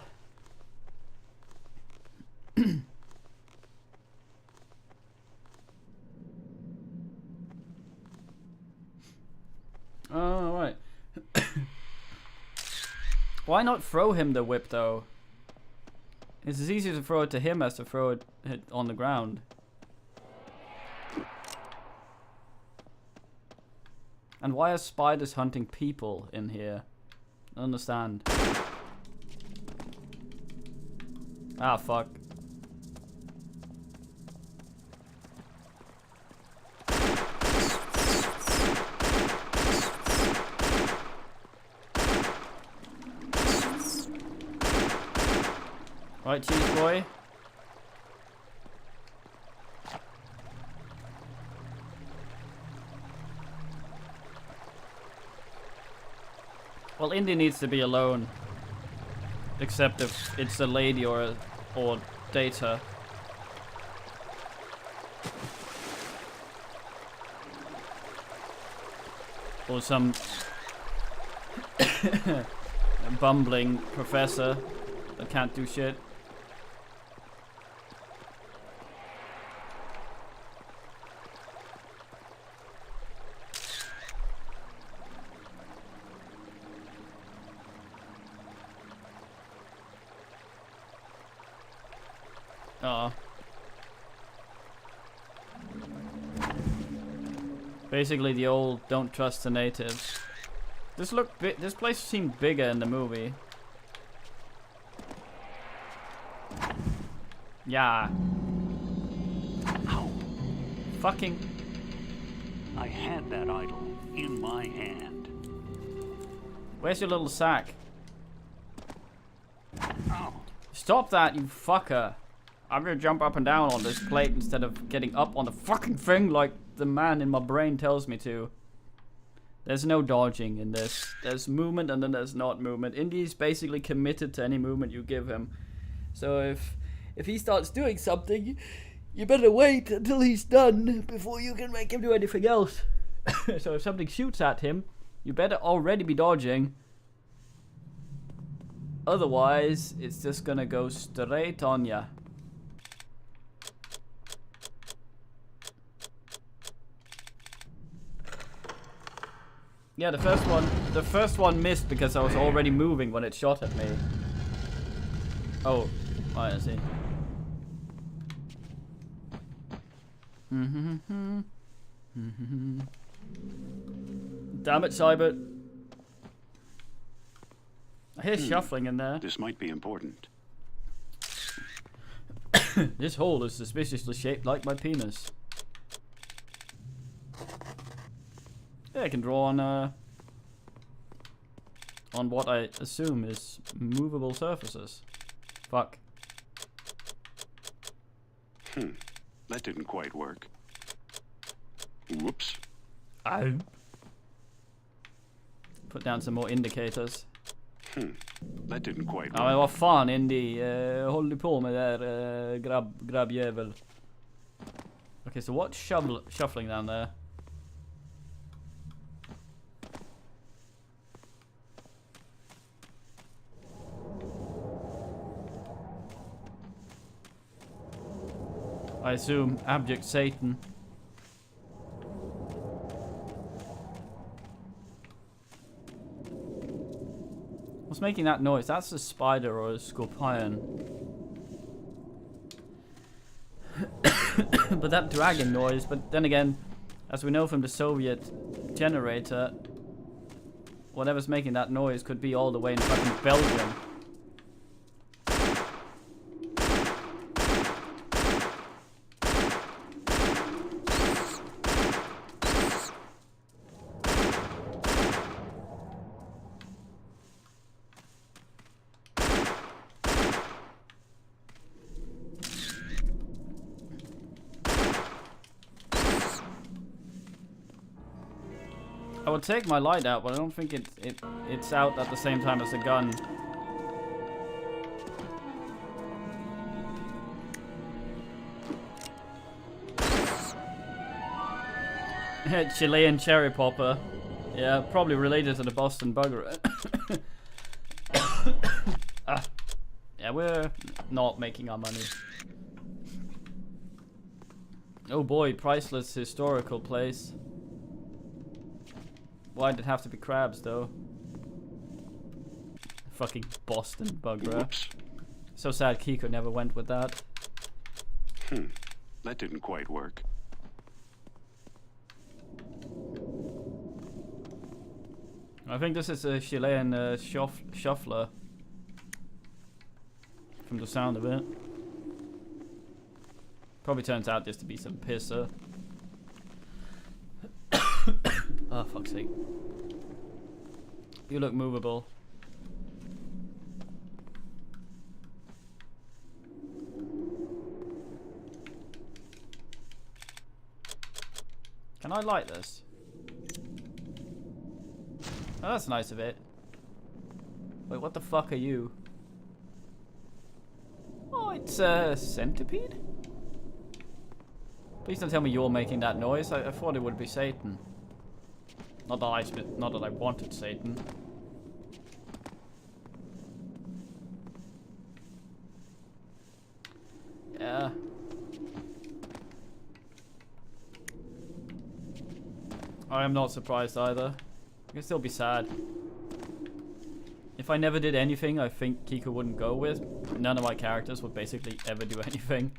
Oh, right. Why not throw him the whip, though? It's as easy to throw it to him as to throw it on the ground. And why are spiders hunting people in here? I don't understand. Ah, fuck. Right, cheese boy. Well, Indy needs to be alone. Except if it's a lady or Data. Or some bumbling professor that can't do shit. Oh. Basically the old don't trust the natives. This place seemed bigger in the movie. Yeah.
Ow.
Fucking.
I had that idol in my hand.
Where's your little sack?
Ow.
Stop that, you fucker. I'm gonna jump up and down on this plate instead of getting up on the fucking thing like the man in my brain tells me to. There's no dodging in this. There's movement and then there's not movement. Indy's basically committed to any movement you give him. So if he starts doing something, you better wait until he's done before you can make him do anything else. So if something shoots at him, you better already be dodging. Otherwise, it's just gonna go straight on ya. Yeah, the first one missed because I was already moving when it shot at me. Oh, I see. Damn it, Cybert. I hear shuffling in there.
This might be important.
This hole is suspiciously shaped like my penis. Yeah, I can draw on what I assume is movable surfaces. Fuck.
That didn't quite work. Whoops.
Ow. Put down some more indicators.
That didn't quite work.
Ja men vad fan Indy, håller du på med där grabbjävel? Okay, so what's shuffling down there? I assume abject Satan. What's making that noise? That's a spider or a scorpion. But that dragon noise, but then again, as we know from the Soviet generator, whatever's making that noise could be all the way in fucking Belgium. I would take my light out, but I don't think it's out at the same time as the gun. Chilean cherry popper. Yeah, probably related to the Boston bugger. Yeah, we're not making our money. Oh boy, priceless historical place. Why'd it have to be crabs, though? Fucking Boston bugger.
Whoops.
So sad Kiko never went with that.
That didn't quite work.
I think this is a Chilean shuffler. From the sound of it. Probably turns out just to be some pisser. Oh, fuck's sake. You look movable. Can I light this? Oh, that's nice of it. Wait, what the fuck are you? Oh, it's a centipede? Please don't tell me you're making that noise. I thought it would be Satan. Not that I wanted Satan. Yeah. I am not surprised either. I can still be sad. if I never did anything I think Kiko wouldn't go with, none of my characters would basically ever do anything.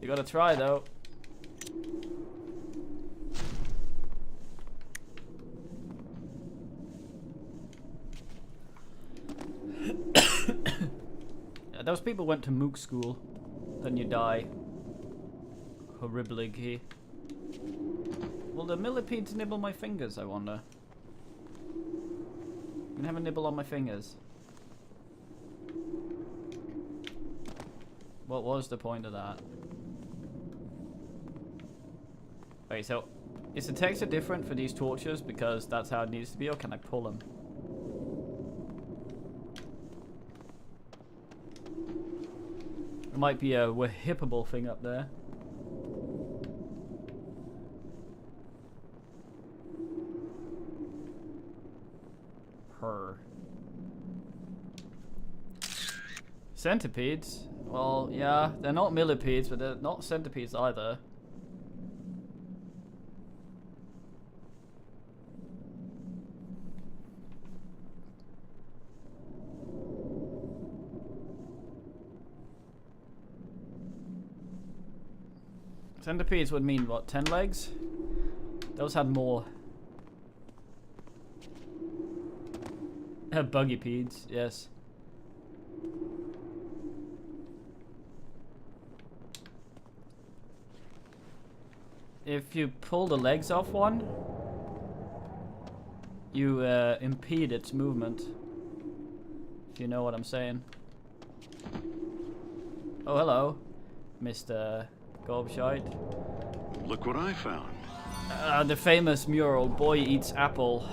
You gotta try though. Yeah, those people went to Mook school. Then you die. Horribly. Will the millipedes nibble my fingers, I wonder? Can I have a nibble on my fingers? What was the point of that? Wait, so is the texture different for these torches because that's how it needs to be, or can I pull them? There might be a whippable thing up there. Centipedes? Well, yeah, they're not millipedes, but they're not centipedes either. Centipedes would mean what, 10 legs? Those had more. Buggypedes, yes. If you pull the legs off one, you impede its movement. If you know what I'm saying. Oh, hello, Mr. Gobshite.
Look what I found.
The famous mural, Boy Eats Apple.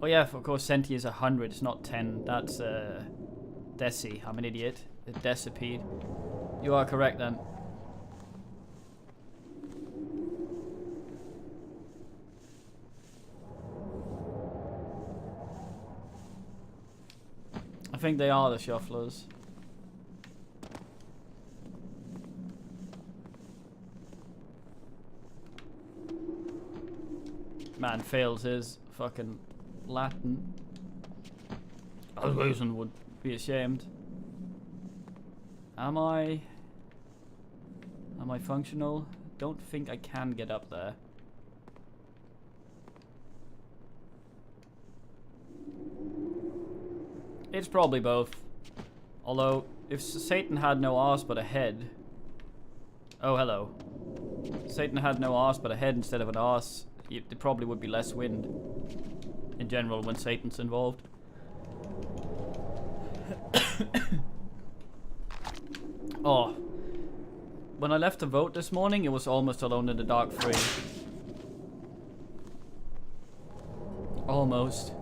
Oh yeah, of course, centi is 100, it's not 10. That's deci. I'm an idiot. A decipede. You are correct then. I think they are the shufflers. Man fails his fucking Latin. Always would be ashamed. Am I functional? Don't think I can get up there. It's probably both. Although, if Satan had no arse but a head... Oh, hello. Satan had no arse but a head instead of an arse, there probably would be less wind. In general, when Satan's involved. Oh. When I left to vote this morning, it was almost Alone in the Dark 3. Almost.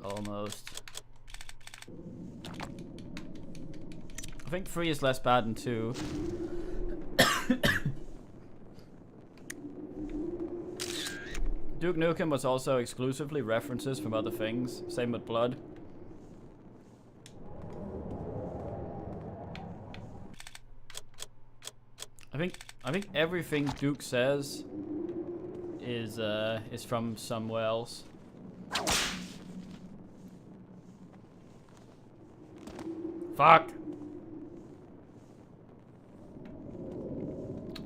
Almost. I think 3 is less bad than 2. Duke Nukem was also exclusively references from other things. Same with Blood. I think everything Duke says is from somewhere else. Fuck.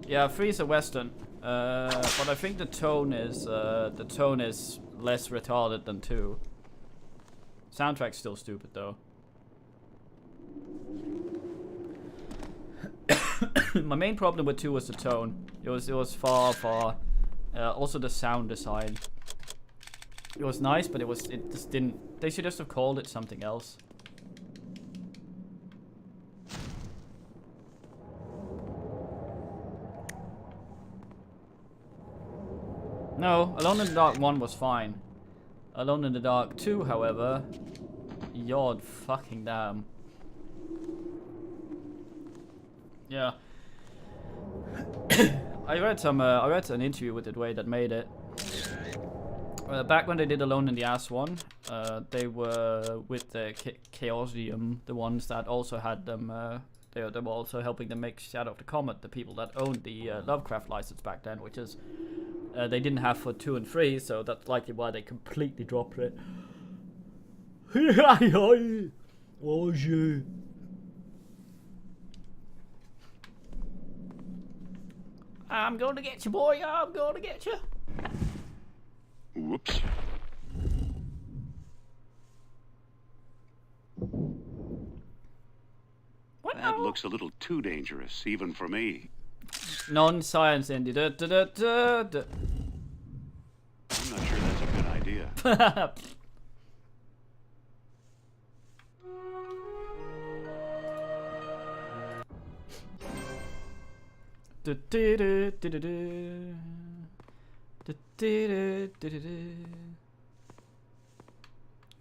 Yeah, 3 is a western, but I think the tone is less retarded than 2. Soundtrack's still stupid though. My main problem with 2 was the tone. It was far. Also the sound design. It was nice, but it just didn't. They should just have called it something else. No, Alone in the Dark 1 was fine. Alone in the Dark 2, however, yod fucking damn. Yeah. I read an interview with the way that made it. Back when they did Alone in the Ass 1, They were with the Chaosium, the ones that also had them. They were also helping them make Shadow of the Comet, the people that owned the Lovecraft license back then, which is they didn't have for 2 and 3, so that's likely why they completely dropped it. Oh, shit. I'm going to get you, boy. I'm going to get you.
Whoops.
What?
That looks a little too dangerous, even for me.
Non-science indie.
I'm not sure that's a good idea.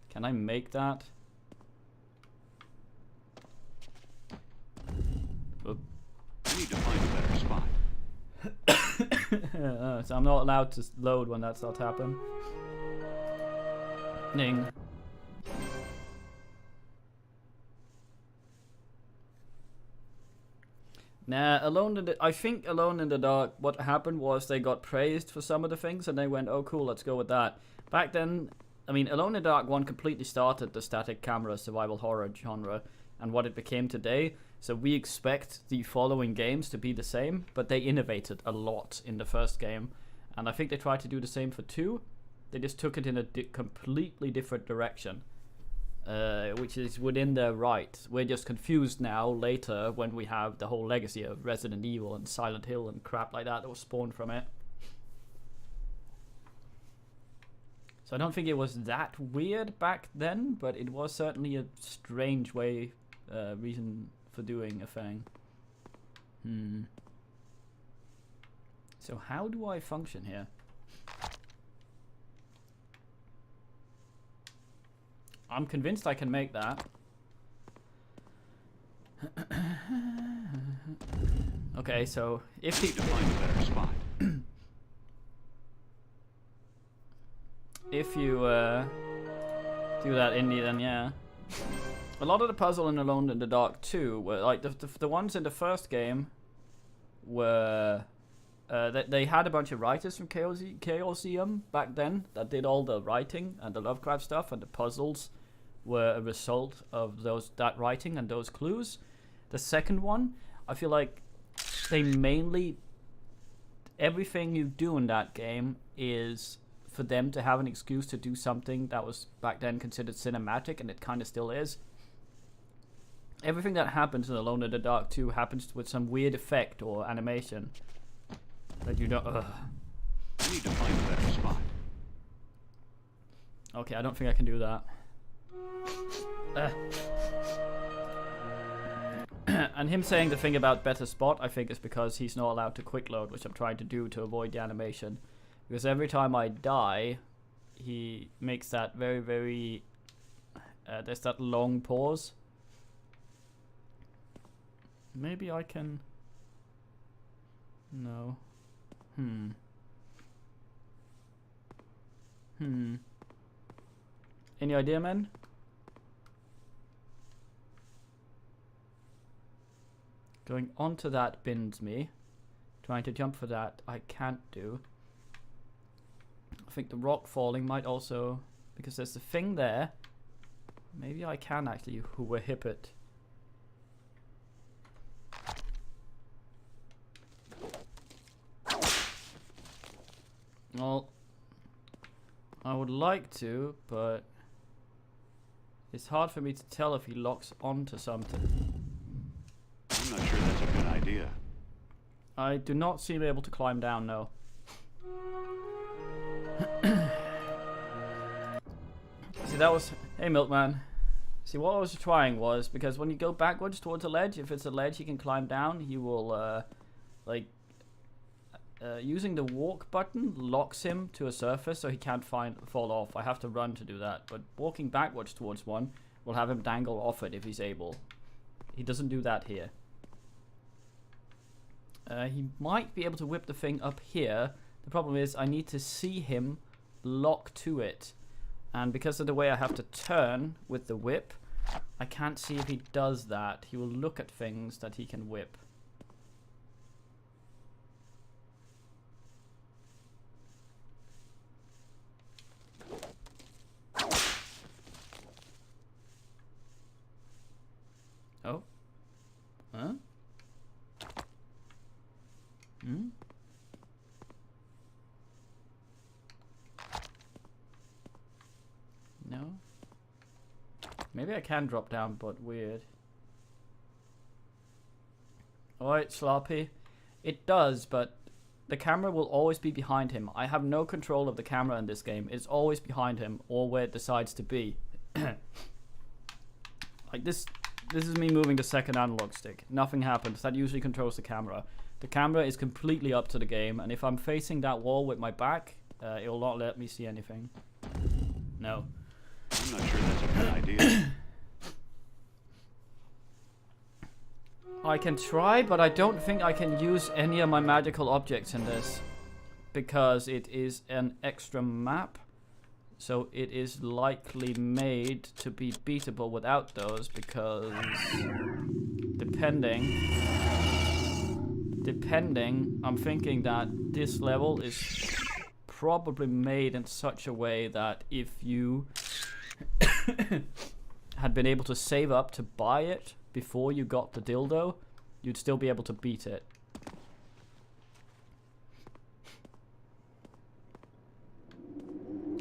Can I make that? Oop.
I need to find a better spot.
So I'm not allowed to load when that starts happening. Ning. Nah, I think Alone in the Dark, what happened was they got praised for some of the things and they went, oh cool, let's go with that. Back then, I mean, Alone in the Dark 1 completely started the static camera survival horror genre and what it became today. So we expect the following games to be the same, but they innovated a lot in the first game. And I think they tried to do the same for 2. They just took it in a completely different direction. Which is within their right. We're just confused now later when we have the whole legacy of Resident Evil and Silent Hill and crap like that was spawned from it. So I don't think it was that weird back then, but it was certainly a strange reason for doing a thing. So how do I function here? I'm convinced I can make that. Okay, so if
I need to find a better spot.
If you do that indie, then yeah. A lot of the puzzle in Alone in the Dark 2 were like the ones in the first game were they had a bunch of writers from Chaosium back then that did all the writing and the Lovecraft stuff, and the puzzles were a result of that writing and those clues. The second one, I feel like they mainly everything you do in that game is for them to have an excuse to do something that was back then considered cinematic, and it kind of still is. Everything that happens in Alone in the Dark 2 happens with some weird effect or animation that you don't.
I need to find a better spot.
Okay, I don't think I can do that. And him saying the thing about better spot, I think, is because he's not allowed to quick load, which I'm trying to do to avoid the animation. Because every time I die, he makes that very, very... there's that long pause. Maybe I can... No. Any idea, man? Going onto that bins me. Trying to jump for that, I can't do. I think the rock falling might also... Because there's the thing there. Maybe I can actually whip it. Well, I would like to, but it's hard for me to tell if he locks onto something.
I'm not sure that's a good idea.
I do not seem able to climb down, no. See, that was... Hey, Milkman. See, what I was trying was, because when you go backwards towards a ledge, if it's a ledge you can climb down, he will, using the walk button locks him to a surface so he can't fall off. I have to run to do that, but walking backwards towards one will have him dangle off it if he's able. He doesn't do that here. He might be able to whip the thing up here. The problem is I need to see him lock to it. And because of the way I have to turn with the whip, I can't see if he does that. He will look at things that he can whip. Oh. Huh? Hmm? No? Maybe I can drop down, but weird. Alright, Sloppy. It does, but the camera will always be behind him. I have no control of the camera in this game. It's always behind him, or where it decides to be. Like this is me moving the second analog stick. Nothing happens. That usually controls the camera. The camera is completely up to the game, and if I'm facing that wall with my back, it will not let me see anything. No.
I'm not sure that's a good idea.
I can try, but I don't think I can use any of my magical objects in this, because it is an extra map. So it is likely made to be beatable without those, because depending, I'm thinking that this level is probably made in such a way that if you had been able to save up to buy it before you got the dildo, you'd still be able to beat it.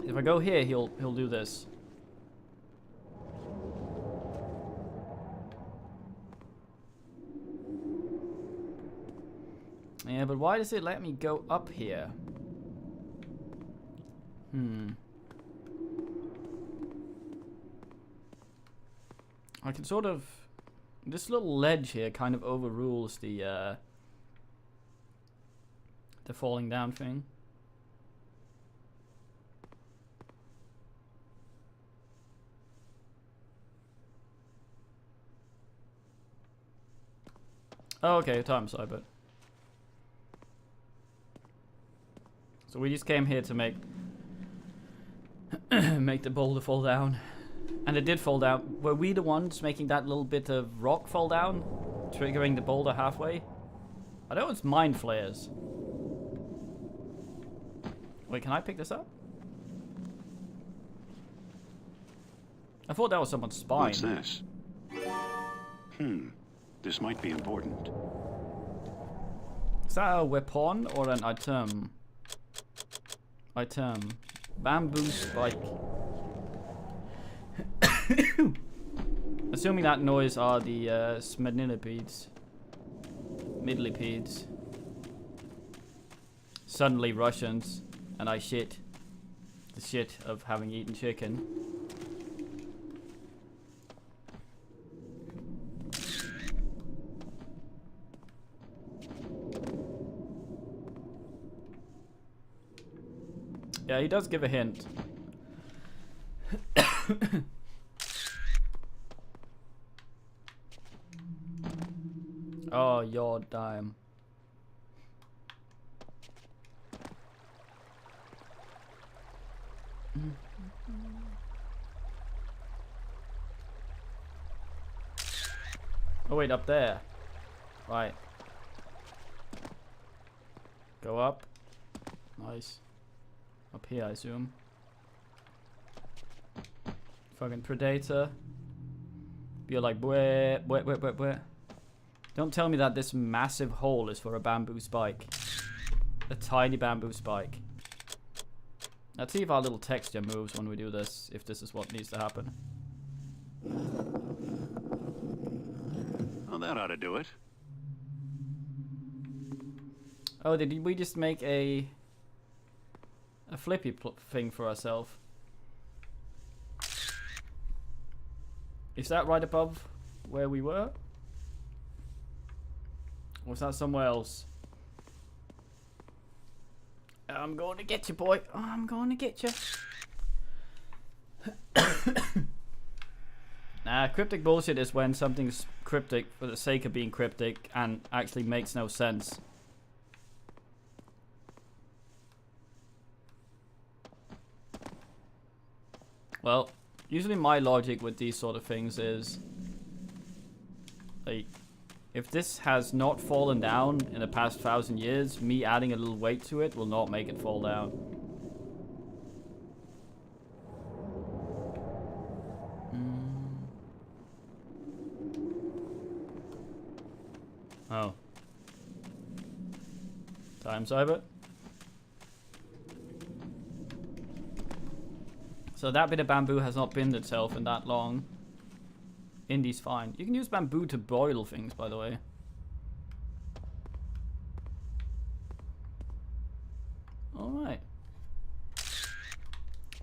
If I go here, he'll do this. Yeah, but why does it let me go up here? I can sort of... This little ledge here kind of overrules the falling down thing. Oh, okay, time cyber. So we just came here to make make the boulder fall down. And it did fall down. Were we the ones making that little bit of rock fall down? Triggering the boulder halfway? I know it's mind flares. Wait, can I pick this up? I thought that was someone's spine.
What's this? This might be important.
Is that a weapon or an item? Item. Bamboo spike. Assuming that noise are the smednillipedes. Midlipedes. Suddenly Russians. And I shit. The shit of having eaten chicken. Yeah, he does give a hint. Oh, your dime. Oh wait, up there. Right. Go up. Nice. Up here, I assume. Fucking predator. You're like, where? Don't tell me that this massive hole is for a bamboo spike. A tiny bamboo spike. Let's see if our little texture moves when we do this, if this is what needs to happen.
Well, that ought to do it.
Oh, did we just make a flippy thing for ourselves? Is that right above where we were? Or was that somewhere else? I'm going to get you, boy. I'm going to get you. Nah, cryptic bullshit is when something's cryptic for the sake of being cryptic and actually makes no sense. Well, usually my logic with these sort of things is, like, if this has not fallen down in the past 1,000 years, me adding a little weight to it will not make it fall down. Oh. Time's over. So that bit of bamboo has not binned itself in that long. Indy's fine. You can use bamboo to boil things, by the way. Alright.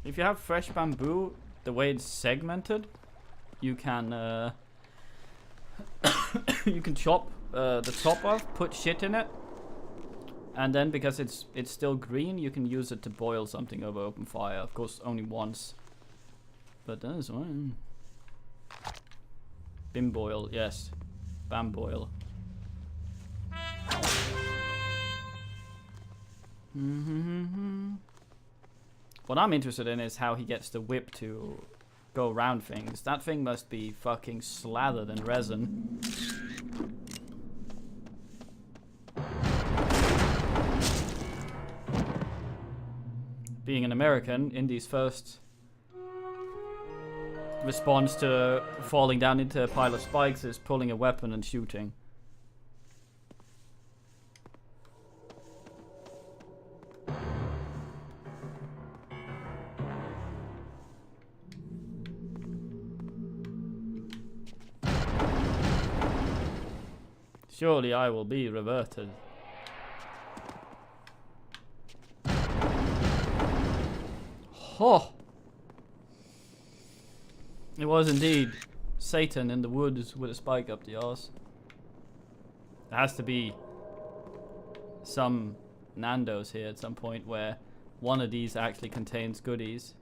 If you have fresh bamboo, the way it's segmented, you can you can chop the top off, put shit in it, and then because it's still green, you can use it to boil something over open fire. Of course, only once, but that is fine. Bim boil, yes, bam boil. What I'm interested in is how he gets the whip to go around things. That thing must be fucking slathered in resin. Being an American, Indy's first response to falling down into a pile of spikes is pulling a weapon and shooting. Surely I will be reverted. Oh! It was indeed Satan in the woods with a spike up the arse. There has to be some Nando's here at some point where one of these actually contains goodies.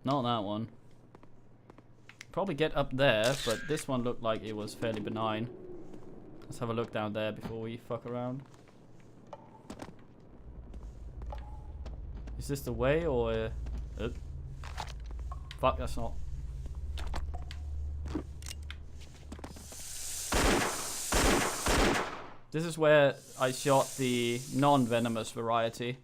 Not that one. Probably get up there, but this one looked like it was fairly benign. Let's have a look down there before we fuck around. Is this the way or... fuck, that's not. This is where I shot the non-venomous variety.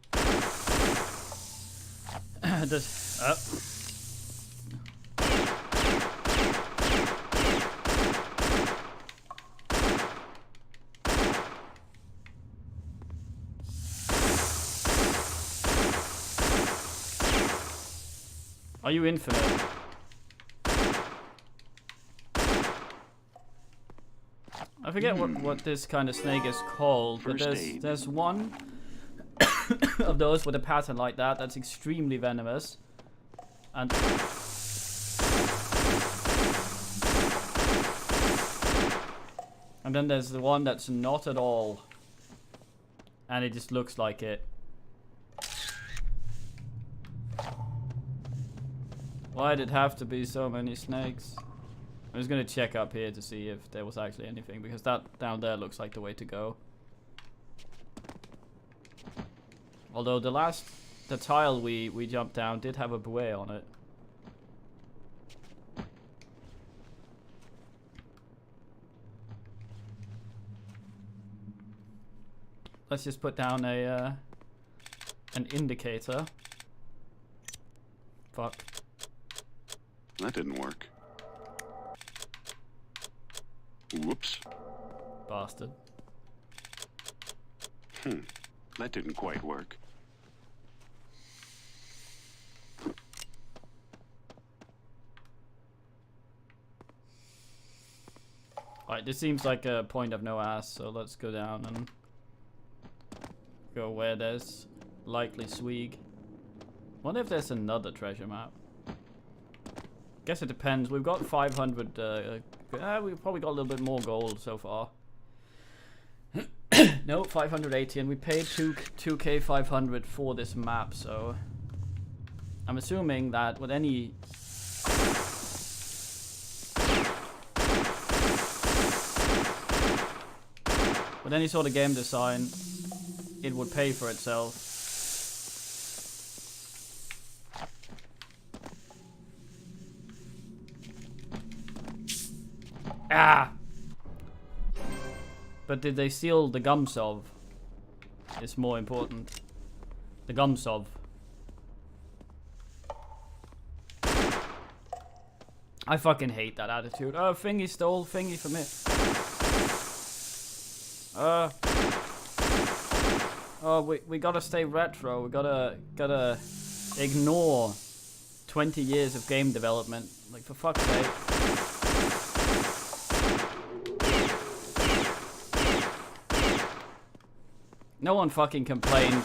Are you Infernal? I forget what this kind of snake is called, but there's one of those with a pattern like that that's extremely venomous. And then there's the one that's not at all. And it just looks like it. Why'd it have to be so many snakes? I'm just gonna check up here to see if there was actually anything, because that down there looks like the way to go. Although the tile we jumped down did have a buoy on it. Let's just put down a an indicator. Fuck.
That didn't work. Whoops.
Bastard.
That didn't quite work.
Alright, this seems like a point of no ass, so let's go down and go where there's likely swig. Wonder if there's another treasure map. Guess it depends. We've got 500. We've probably got a little bit more gold so far. No, 580, and we paid 2k 500 for this map. So I'm assuming that with any sort of game design, it would pay for itself. Ah! But did they steal the gum sov? It's more important. The gum sov. I fucking hate that attitude. Oh, Thingy stole Thingy from it. Oh, we gotta stay retro. We gotta ignore 20 years of game development. Like, for fuck's sake. No one fucking complained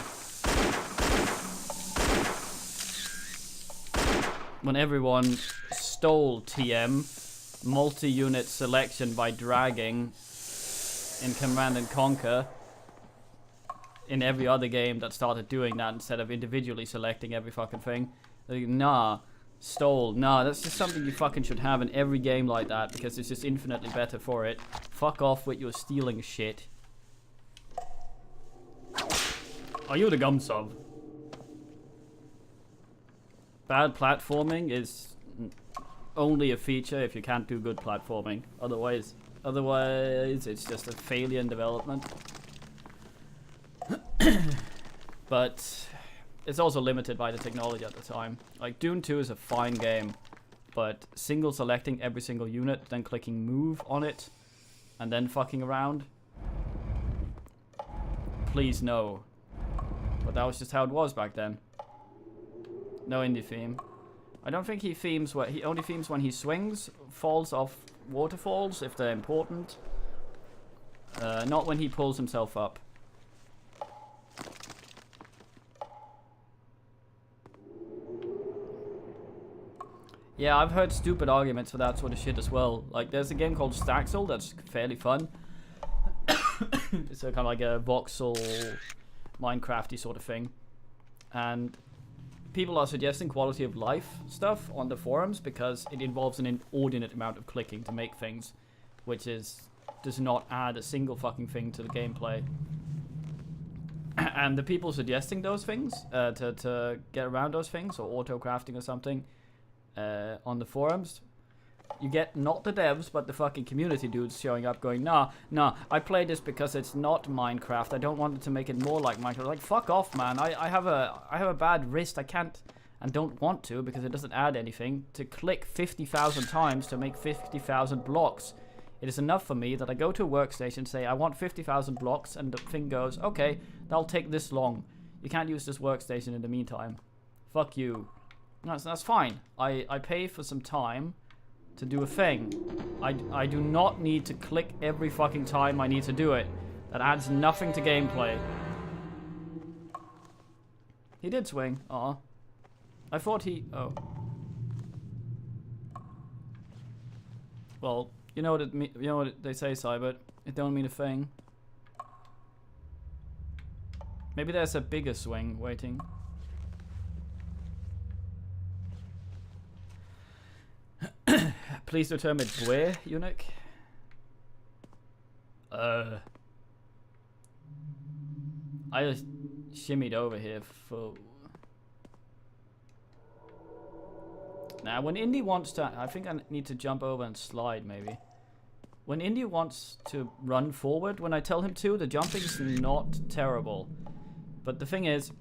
when everyone stole TM, multi-unit selection by dragging in Command and Conquer in every other game that started doing that instead of individually selecting every fucking thing. Like, nah, stole, nah, that's just something you fucking should have in every game like that because it's just infinitely better for it. Fuck off with your stealing shit. Are you the gum sub? Bad platforming is only a feature if you can't do good platforming. Otherwise it's just a failure in development. But it's also limited by the technology at the time. Like, Dune 2 is a fine game, but single selecting every single unit, then clicking move on it, and then fucking around. Please no. But that was just how it was back then. No indie theme. I don't think he themes where he only themes when he swings, falls off waterfalls if they're important. Not when he pulls himself up. Yeah, I've heard stupid arguments for that sort of shit as well. Like, there's a game called Staxel that's fairly fun. It's a kind of like a voxel Minecrafty sort of thing, and people are suggesting quality of life stuff on the forums because it involves an inordinate amount of clicking to make things, which does not add a single fucking thing to the gameplay. And the people suggesting those things to get around those things, or auto crafting or something, on the forums, you get not the devs but the fucking community dudes showing up going, nah, I play this because it's not Minecraft, I don't want it to make it more like Minecraft. Like, fuck off, man. I have a bad wrist. I can't and don't want to, because it doesn't add anything, to click 50,000 times to make 50,000 blocks. It is enough for me that I go to a workstation, say I want 50,000 blocks, and the thing goes, okay, that'll take this long. You can't use this workstation in the meantime. Fuck you. No, that's fine. I pay for some time to do a thing. I do not need to click every fucking time I need to do it. That adds nothing to gameplay. He did swing. Aw. I thought he... Oh. Well, you know what they say, Cybert. It don't mean a thing. Maybe there's a bigger swing waiting. Please determine where, eunuch. I just shimmied over here for... Now, when Indy wants to... I think I need to jump over and slide, maybe. When Indy wants to run forward, when I tell him to, the jumping is not terrible. But the thing is,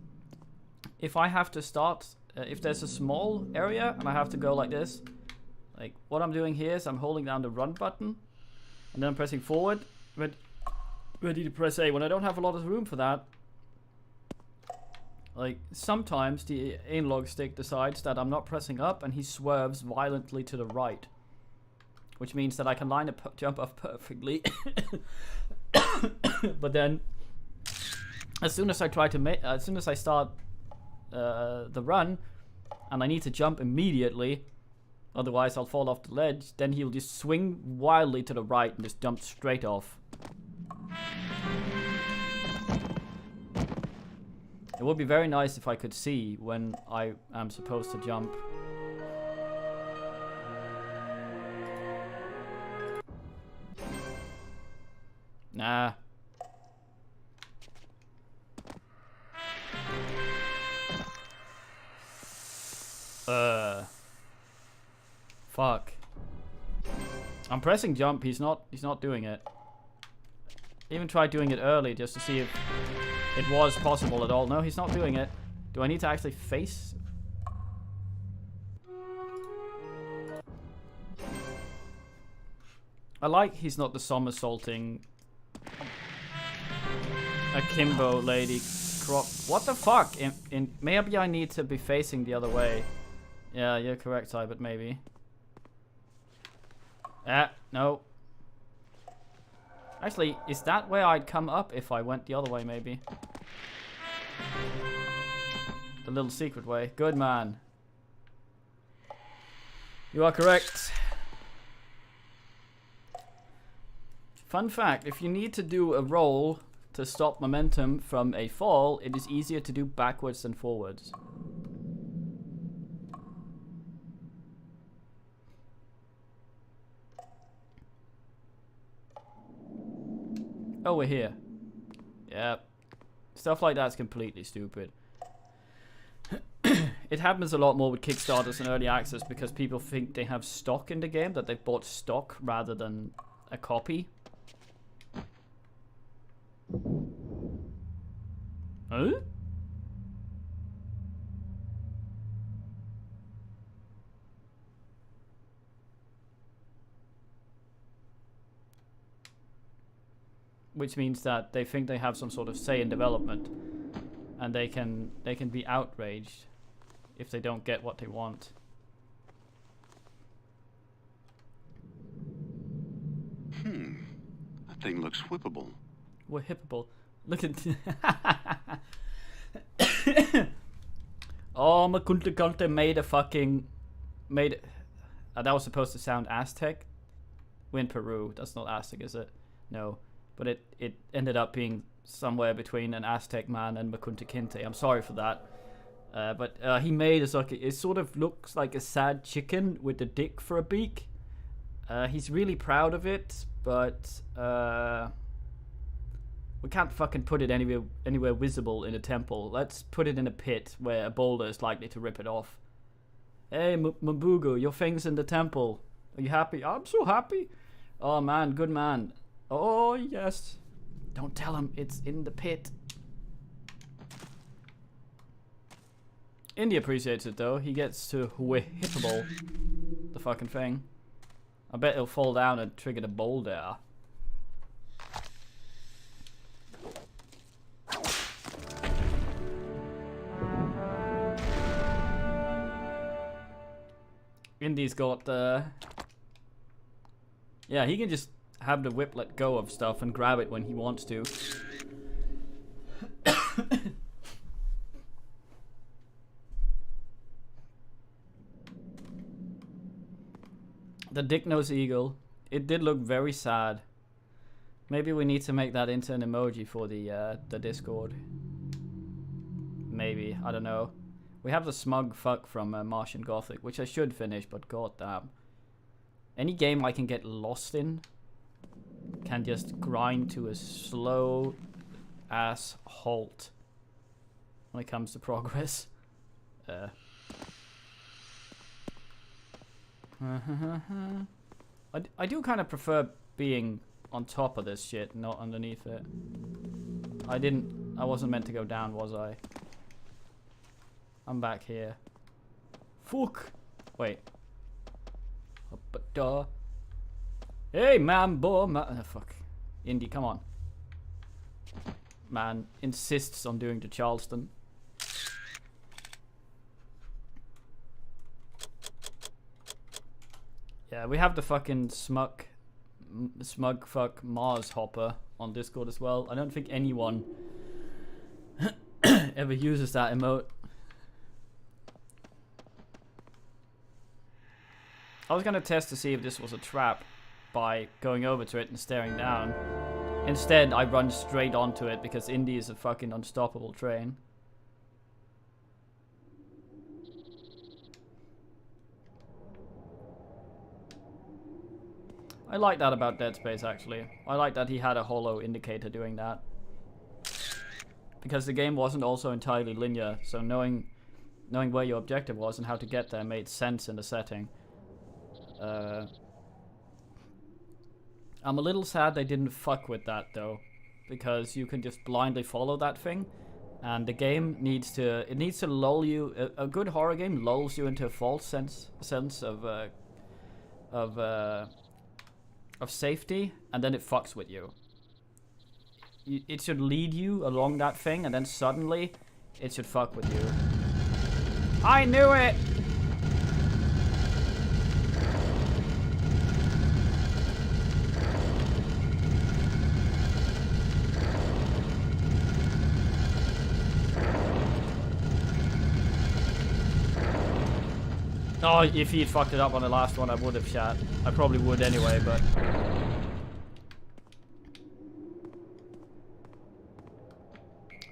if I have to start... if there's a small area and I have to go like this... Like, what I'm doing here is I'm holding down the run button, and then I'm pressing forward, ready to press A. When I don't have a lot of room for that, like, sometimes the analog stick decides that I'm not pressing up, and he swerves violently to the right. Which means that I can line a jump up perfectly. But then, as soon as I start the run, and I need to jump immediately, otherwise I'll fall off the ledge, then he'll just swing wildly to the right and just jump straight off. It would be very nice if I could see when I am supposed to jump. Fuck. I'm pressing jump. He's not doing it. Even tried doing it early just to see if it was possible at all. No, he's not doing it. Do I need to actually face? I like he's not the somersaulting akimbo lady crop. What the fuck? Maybe I need to be facing the other way. Yeah, you're correct, but maybe. No. Actually, is that where I'd come up if I went the other way, maybe? The little secret way. Good man. You are correct. Fun fact, if you need to do a roll to stop momentum from a fall, it is easier to do backwards than forwards. Oh, we're here. Yep. Stuff like that's completely stupid. It happens a lot more with Kickstarters and early access because people think they have stock in the game, that they've bought stock rather than a copy. Huh? Which means that they think they have some sort of say in development, and they can be outraged if they don't get what they want.
That thing looks whippable.
We're hippable. Look at oh, Makunta Kunta made that was supposed to sound Aztec. We're in Peru. That's not Aztec, is it? No. But it ended up being somewhere between an Aztec man and Makunta Kinte. I'm sorry for that. But he made it sort of looks like a sad chicken with a dick for a beak. He's really proud of it, but we can't fucking put it anywhere visible in a temple. Let's put it in a pit where a boulder is likely to rip it off. Hey, Mabugo, your thing's in the temple. Are you happy? I'm so happy. Oh man, good man. Oh yes. Don't tell him it's in the pit. Indy appreciates it though. He gets to whippable the fucking thing. I bet it'll fall down and trigger the boulder. Indy's got yeah, he can just have the whip let go of stuff and grab it when he wants to. The dick-nosed eagle. It did look very sad. Maybe we need to make that into an emoji for the Discord. Maybe, I don't know. We have the smug fuck from Martian Gothic, which I should finish, but goddamn. Any game I can get lost in can just grind to a slow ass halt when it comes to progress. I do kind of prefer being on top of this shit, not underneath it. I wasn't meant to go down, was I? I'm back here. Fuck! Wait. Hey, man, boy, man. Oh, fuck. Indy, come on. Man insists on doing the Charleston. Yeah, we have the fucking smug fuck Mars Hopper on Discord as well. I don't think anyone ever uses that emote. I was gonna test to see if this was a trap by going over to it and staring down. Instead, I run straight onto it because Indy is a fucking unstoppable train. I like that about Dead Space, actually. I like that he had a holo indicator doing that. Because the game wasn't also entirely linear, so knowing knowing where your objective was and how to get there made sense in the setting. I'm a little sad they didn't fuck with that though, because you can just blindly follow that thing, and the game needs to lull you. A good horror game lulls you into a false sense of safety, and then it fucks with you. It should lead you along that thing, and then suddenly it should fuck with you. I knew it! Oh, if he'd fucked it up on the last one, I would have shot. I probably would anyway, but...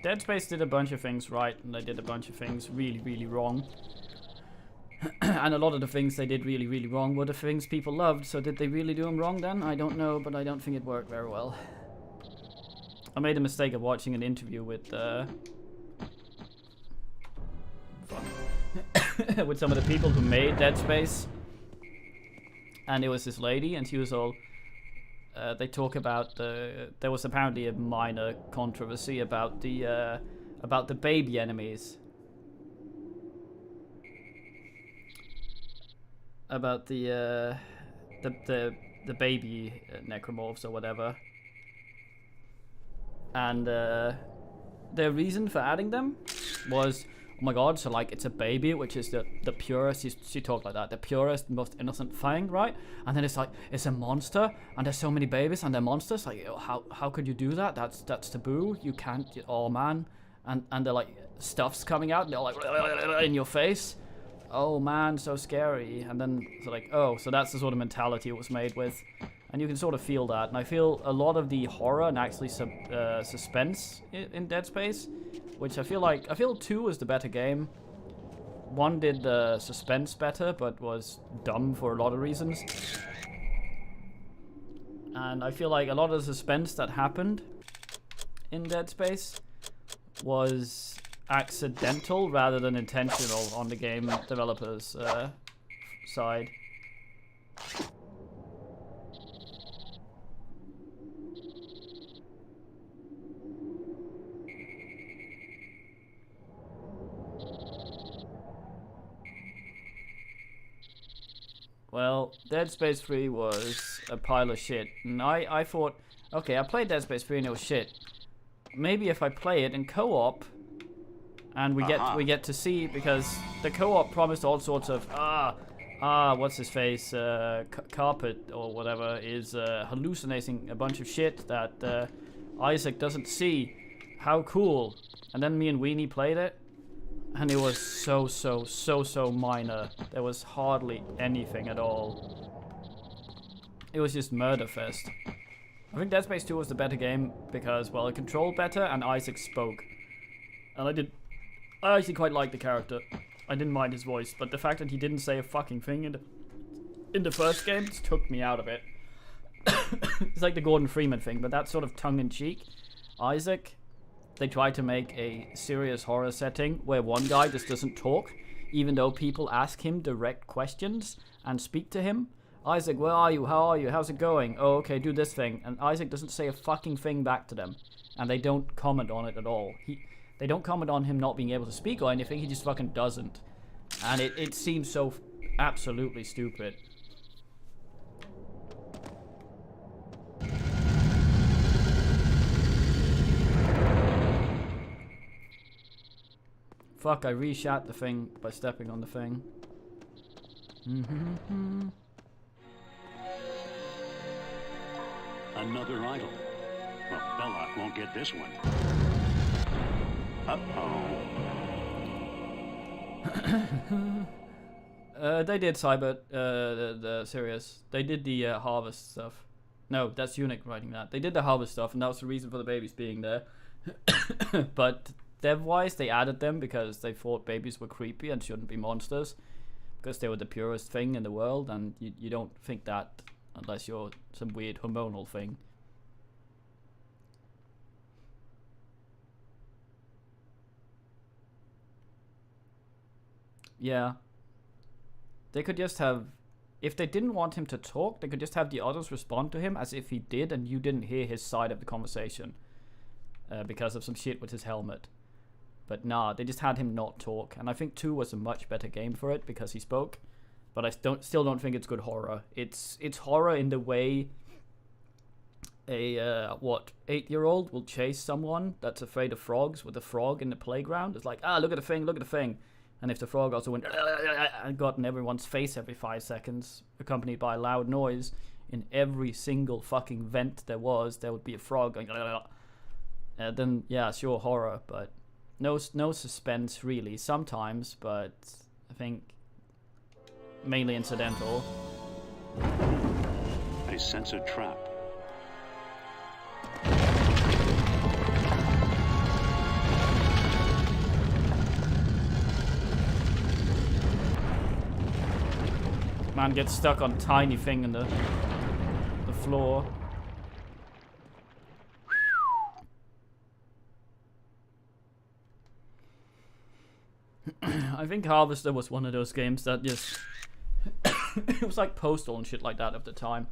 Dead Space did a bunch of things right, and they did a bunch of things really, really wrong. And a lot of the things they did really, really wrong were the things people loved, so did they really do them wrong then? I don't know, but I don't think it worked very well. I made a mistake of watching an interview with, with some of the people who made Dead Space, and it was this lady, and she was all they talk about there was apparently a minor controversy about the baby enemies, about the baby necromorphs or whatever, and their reason for adding them was, oh my god, so like it's a baby, which is the purest, she talked like that, the purest, most innocent thing, right? And then it's like, it's a monster, and there's so many babies, and they're monsters, like, how could you do that? That's taboo, you can't, oh man. And they're like, stuff's coming out, and they're like, in your face. Oh man, so scary. And then it's like, oh, so that's the sort of mentality it was made with. And you can sort of feel that, and I feel a lot of the horror and actually suspense in Dead Space, which I feel 2 was the better game. 1 did the suspense better, but was dumb for a lot of reasons. And I feel like a lot of the suspense that happened in Dead Space was accidental rather than intentional on the game developers' side. Well, Dead Space 3 was a pile of shit, and I thought, okay, I played Dead Space 3 and it was shit. Maybe if I play it in co-op, and we get to see, because the co-op promised all sorts of, what's his face, Carpet or whatever, is hallucinating a bunch of shit that Isaac doesn't see. How cool. And then me and Weenie played it, and it was so minor. There was hardly anything at all. It was just murder fest. I think Dead Space 2 was the better game because, well, it controlled better and Isaac spoke. And I actually quite liked the character. I didn't mind his voice, but the fact that he didn't say a fucking thing in the first game just took me out of it. It's like the Gordon Freeman thing, but that's sort of tongue-in-cheek. Isaac, they tried to make a serious horror setting where one guy just doesn't talk, even though people ask him direct questions and speak to him. Isaac, where are you? How are you? How's it going? Oh, okay, do this thing. And Isaac doesn't say a fucking thing back to them. And they don't comment on it at all. They don't comment on him not being able to speak or anything, he just fucking doesn't. And it seems so absolutely stupid. Fuck, I reshot the thing by stepping on the thing.
Another idol. Well, Belloc won't get this one.
They did Cyber, the Sirius. They did the harvest stuff. No, that's Unic writing that. They did the harvest stuff, and that was the reason for the babies being there. But dev-wise, they added them because they thought babies were creepy and shouldn't be monsters. Because they were the purest thing in the world, and you don't think that unless you're some weird hormonal thing. Yeah. They could just have... If they didn't want him to talk, they could just have the others respond to him as if he did and you didn't hear his side of the conversation. Because of some shit with his helmet. But nah, they just had him not talk. And I think 2 was a much better game for it because he spoke. But I still don't think it's good horror. It's horror in the way a 8-year-old will chase someone that's afraid of frogs with a frog in the playground. It's like, look at the thing, look at the thing. And if the frog also went and got in everyone's face every 5 seconds, accompanied by a loud noise, in every single fucking vent there would be a frog going. Then yeah, sure, horror, but no suspense really. Sometimes, but I think mainly incidental.
A censored trap.
Man gets stuck on a tiny thing in the floor. I think Harvester was one of those games that just... it was like Postal and shit like that at the time.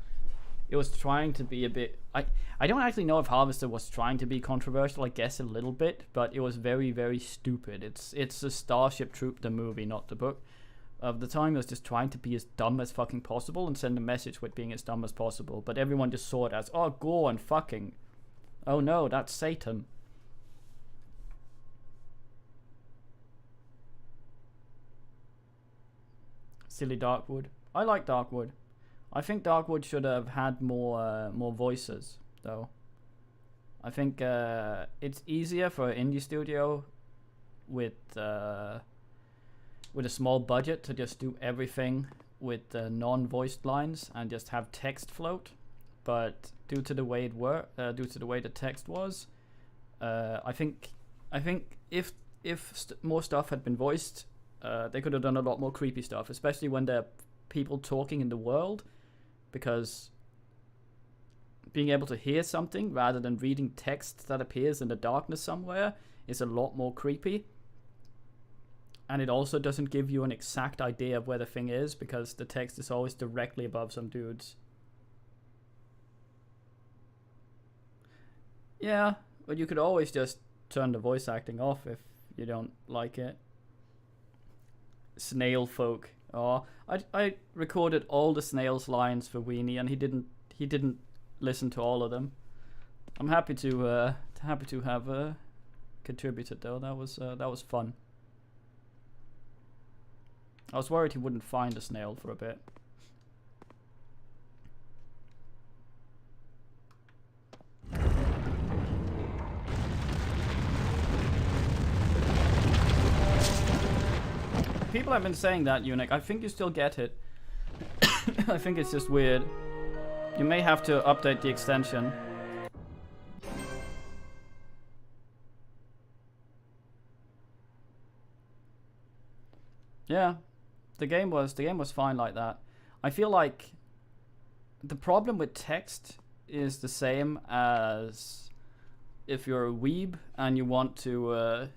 It was trying to be a bit... I don't actually know if Harvester was trying to be controversial, I guess a little bit, but it was very, very stupid. It's a Starship Troop, the movie, not the book. Of the time, it was just trying to be as dumb as fucking possible and send a message with being as dumb as possible. But everyone just saw it as, oh, gore and fucking. Oh no, that's Satan. Silly Darkwood. I like Darkwood. I think Darkwood should have had more voices, though. I think it's easier for an indie studio with a small budget to just do everything with non-voiced lines and just have text float. But due to the way due to the way the text was, I think if more stuff had been voiced, they could have done a lot more creepy stuff, especially when there are people talking in the world, because being able to hear something rather than reading text that appears in the darkness somewhere is a lot more creepy. And it also doesn't give you an exact idea of where the thing is, because the text is always directly above some dudes. Yeah, but you could always just turn the voice acting off if you don't like it. Snail folk. Oh, I recorded all the Snail's lines for Weenie, and he didn't listen to all of them. I'm happy to have contributed though. That was fun. I was worried he wouldn't find a snail for a bit. People have been saying that, Eunuch. I think you still get it. I think it's just weird. You may have to update the extension. Yeah. The game was fine like that. I feel like the problem with text is the same as if you're a weeb and you want to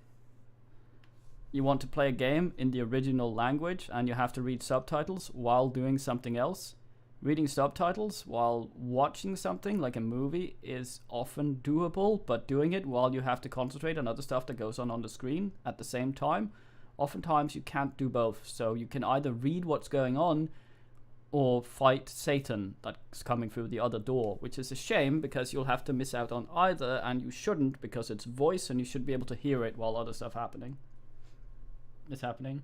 play a game in the original language and you have to read subtitles while doing something else. Reading subtitles while watching something like a movie is often doable, but doing it while you have to concentrate on other stuff that goes on the screen at the same time, oftentimes you can't do both. So you can either read what's going on or fight Satan that's coming through the other door, which is a shame because you'll have to miss out on either, and you shouldn't, because it's voice and you should be able to hear it while other stuff is happening.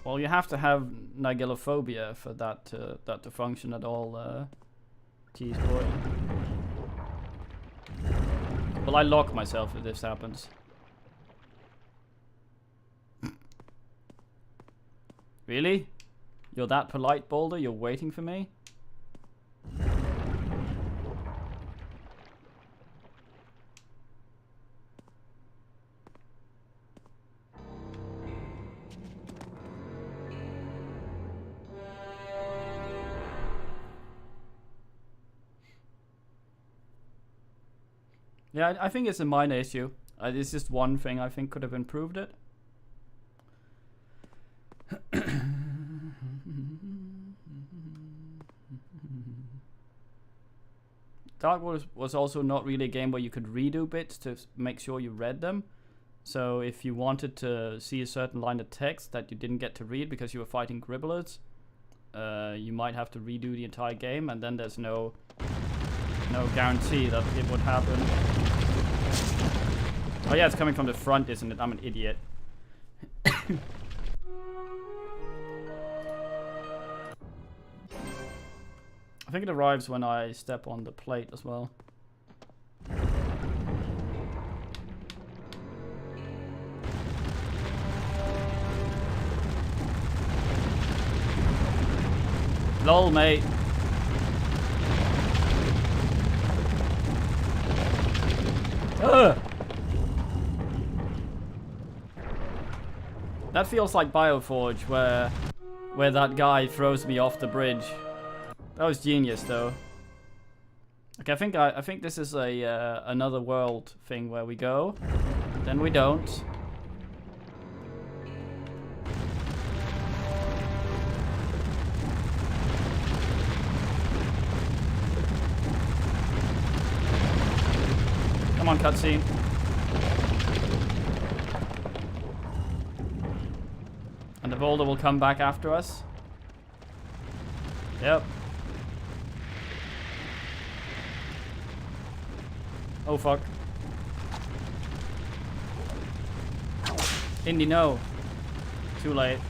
Well, you have to have Nigellophobia for that to function at all, Cheese Boy. Well, I lock myself if this happens. Really? You're that polite, Boulder? You're waiting for me? Yeah, I think it's a minor issue. It's just one thing I think could have improved it. Dark World was also not really a game where you could redo bits to make sure you read them. So if you wanted to see a certain line of text that you didn't get to read because you were fighting gribblers, you might have to redo the entire game, and then there's no guarantee that it would happen. Oh yeah, it's coming from the front, isn't it? I'm an idiot. I think it arrives when I step on the plate as well. Lol, mate. Ugh. That feels like Bioforge, where that guy throws me off the bridge. That was genius, though. Okay, I think this is a another world thing where we go, then we don't. Come on, cutscene. And the boulder will come back after us. Yep. Oh fuck. Indy, no. Too late.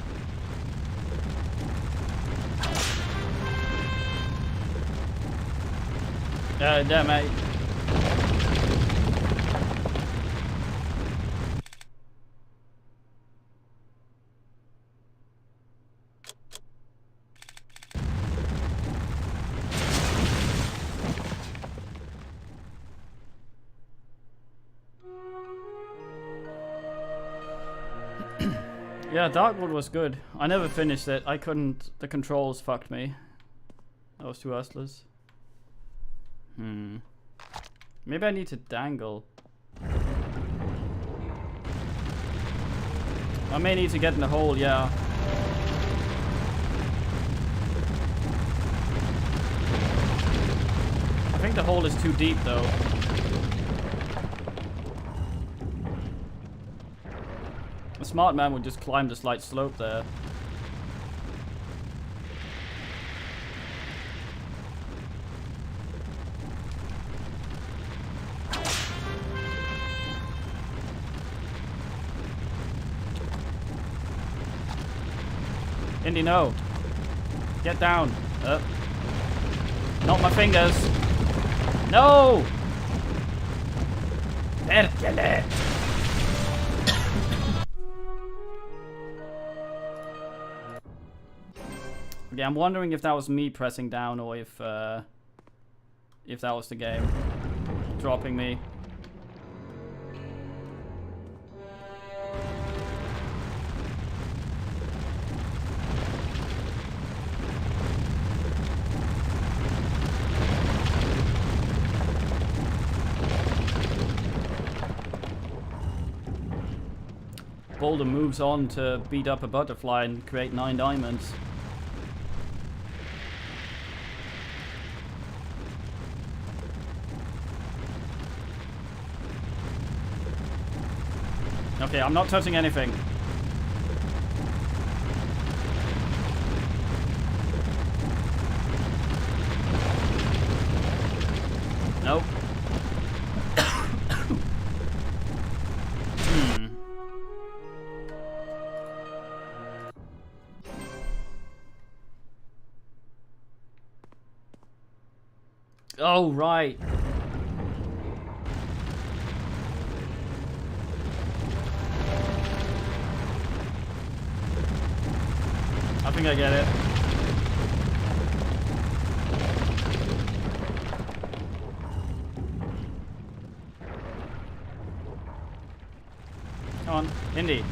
Damn mate. Yeah, Darkwood was good. I never finished it. I couldn't. The controls fucked me. I was too hustlers. Maybe I need to dangle. I may need to get in the hole, yeah. I think the hole is too deep, though. A smart man would just climb the slight slope there. Indy, no. Get down. Not my fingers. No! Perkele! Okay, I'm wondering if that was me pressing down or if that was the game dropping me. Boulder moves on to beat up a butterfly and create 9 diamonds. Okay, I'm not touching anything. Nope. Oh, right. I think I get it. on, Indy.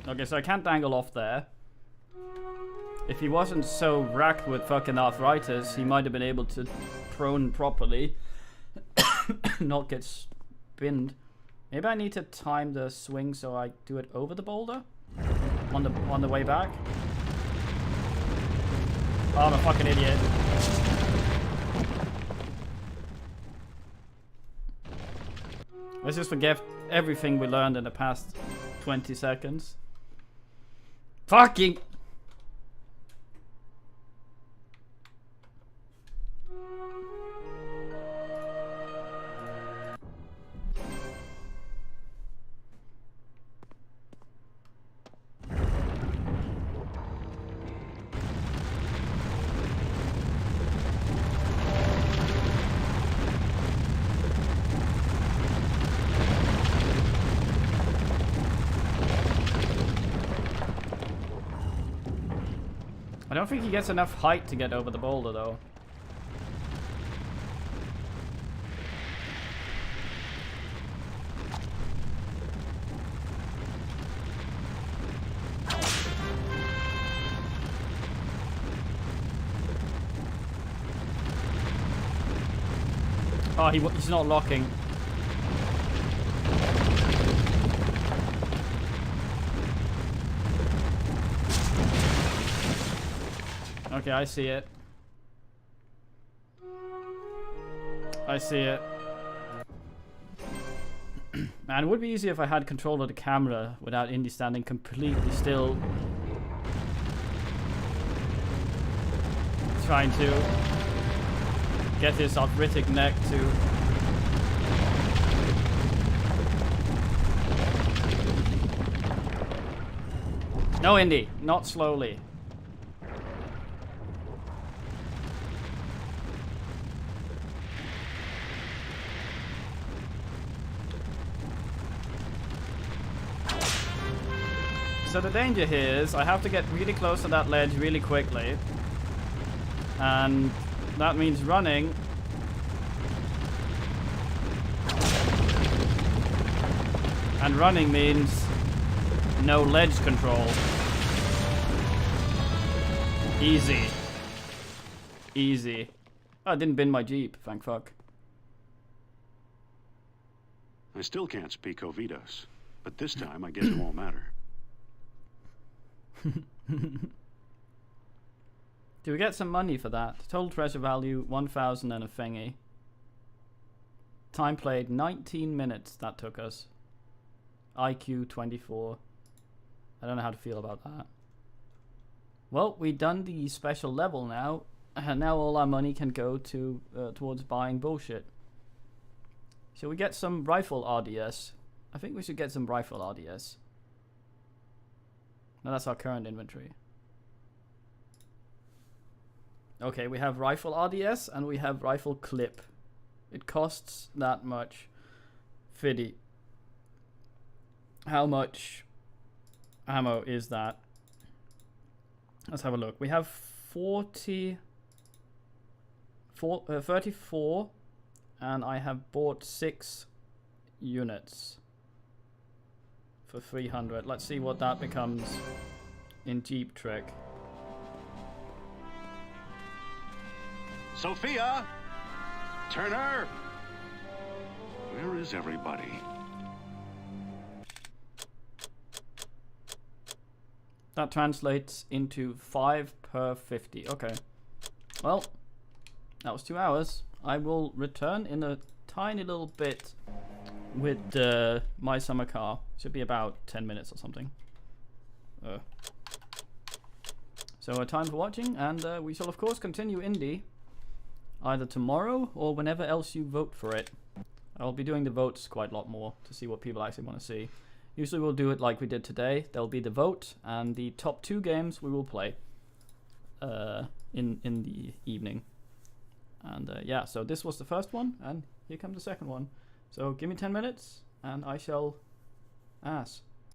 Okay, so I can't dangle off there. If he wasn't so racked with fucking arthritis, he might have been able to prone properly. Not get spinned. Maybe I need to time the swing so I do it over the boulder on the way back. Oh, I'm a fucking idiot. Let's just forget everything we learned in the past 20 seconds. Fucking... I don't think he gets enough height to get over the boulder, though. Oh, he's not locking. Okay, I see it. I see it. Man, it would be easier if I had control of the camera without Indy standing completely still. Trying to get his arthritic neck to... No, Indy, not slowly. So the danger here is I have to get really close to that ledge really quickly. And that means running. And running means no ledge control. Easy. Easy. Oh, I didn't bin my Jeep, thank fuck.
I still can't speak Ovidos, but this time I guess it won't matter.
Do we get some money for that? Total treasure value 1,000 and a thingy. Time played 19 minutes that took us. IQ 24. I don't know how to feel about that. Well, we've done the special level now, and now all our money can go to towards buying bullshit. Shall we get some rifle RDS? I think we should get some rifle RDS. No, that's our current inventory. Okay, we have rifle RDS and we have rifle clip. It costs that much. Fiddy. How much ammo is that? Let's have a look. We have 34 and I have bought 6 units for 300. Let's see what that becomes in Jeep Trick.
Sophia! Turner! Where is everybody?
That translates into 5 per 50. Okay. Well, that was 2 hours. I will return in a tiny little bit with my summer car. Should be about 10 minutes or something. So time for watching, and we shall of course continue Indie either tomorrow or whenever else you vote for it. I'll be doing the votes quite a lot more to see what people actually want to see. Usually we'll do it like we did today. There'll be the vote and the top 2 games we will play in the evening. And yeah, so this was the first one, and here comes the second one. So give me 10 minutes, and I shall ass.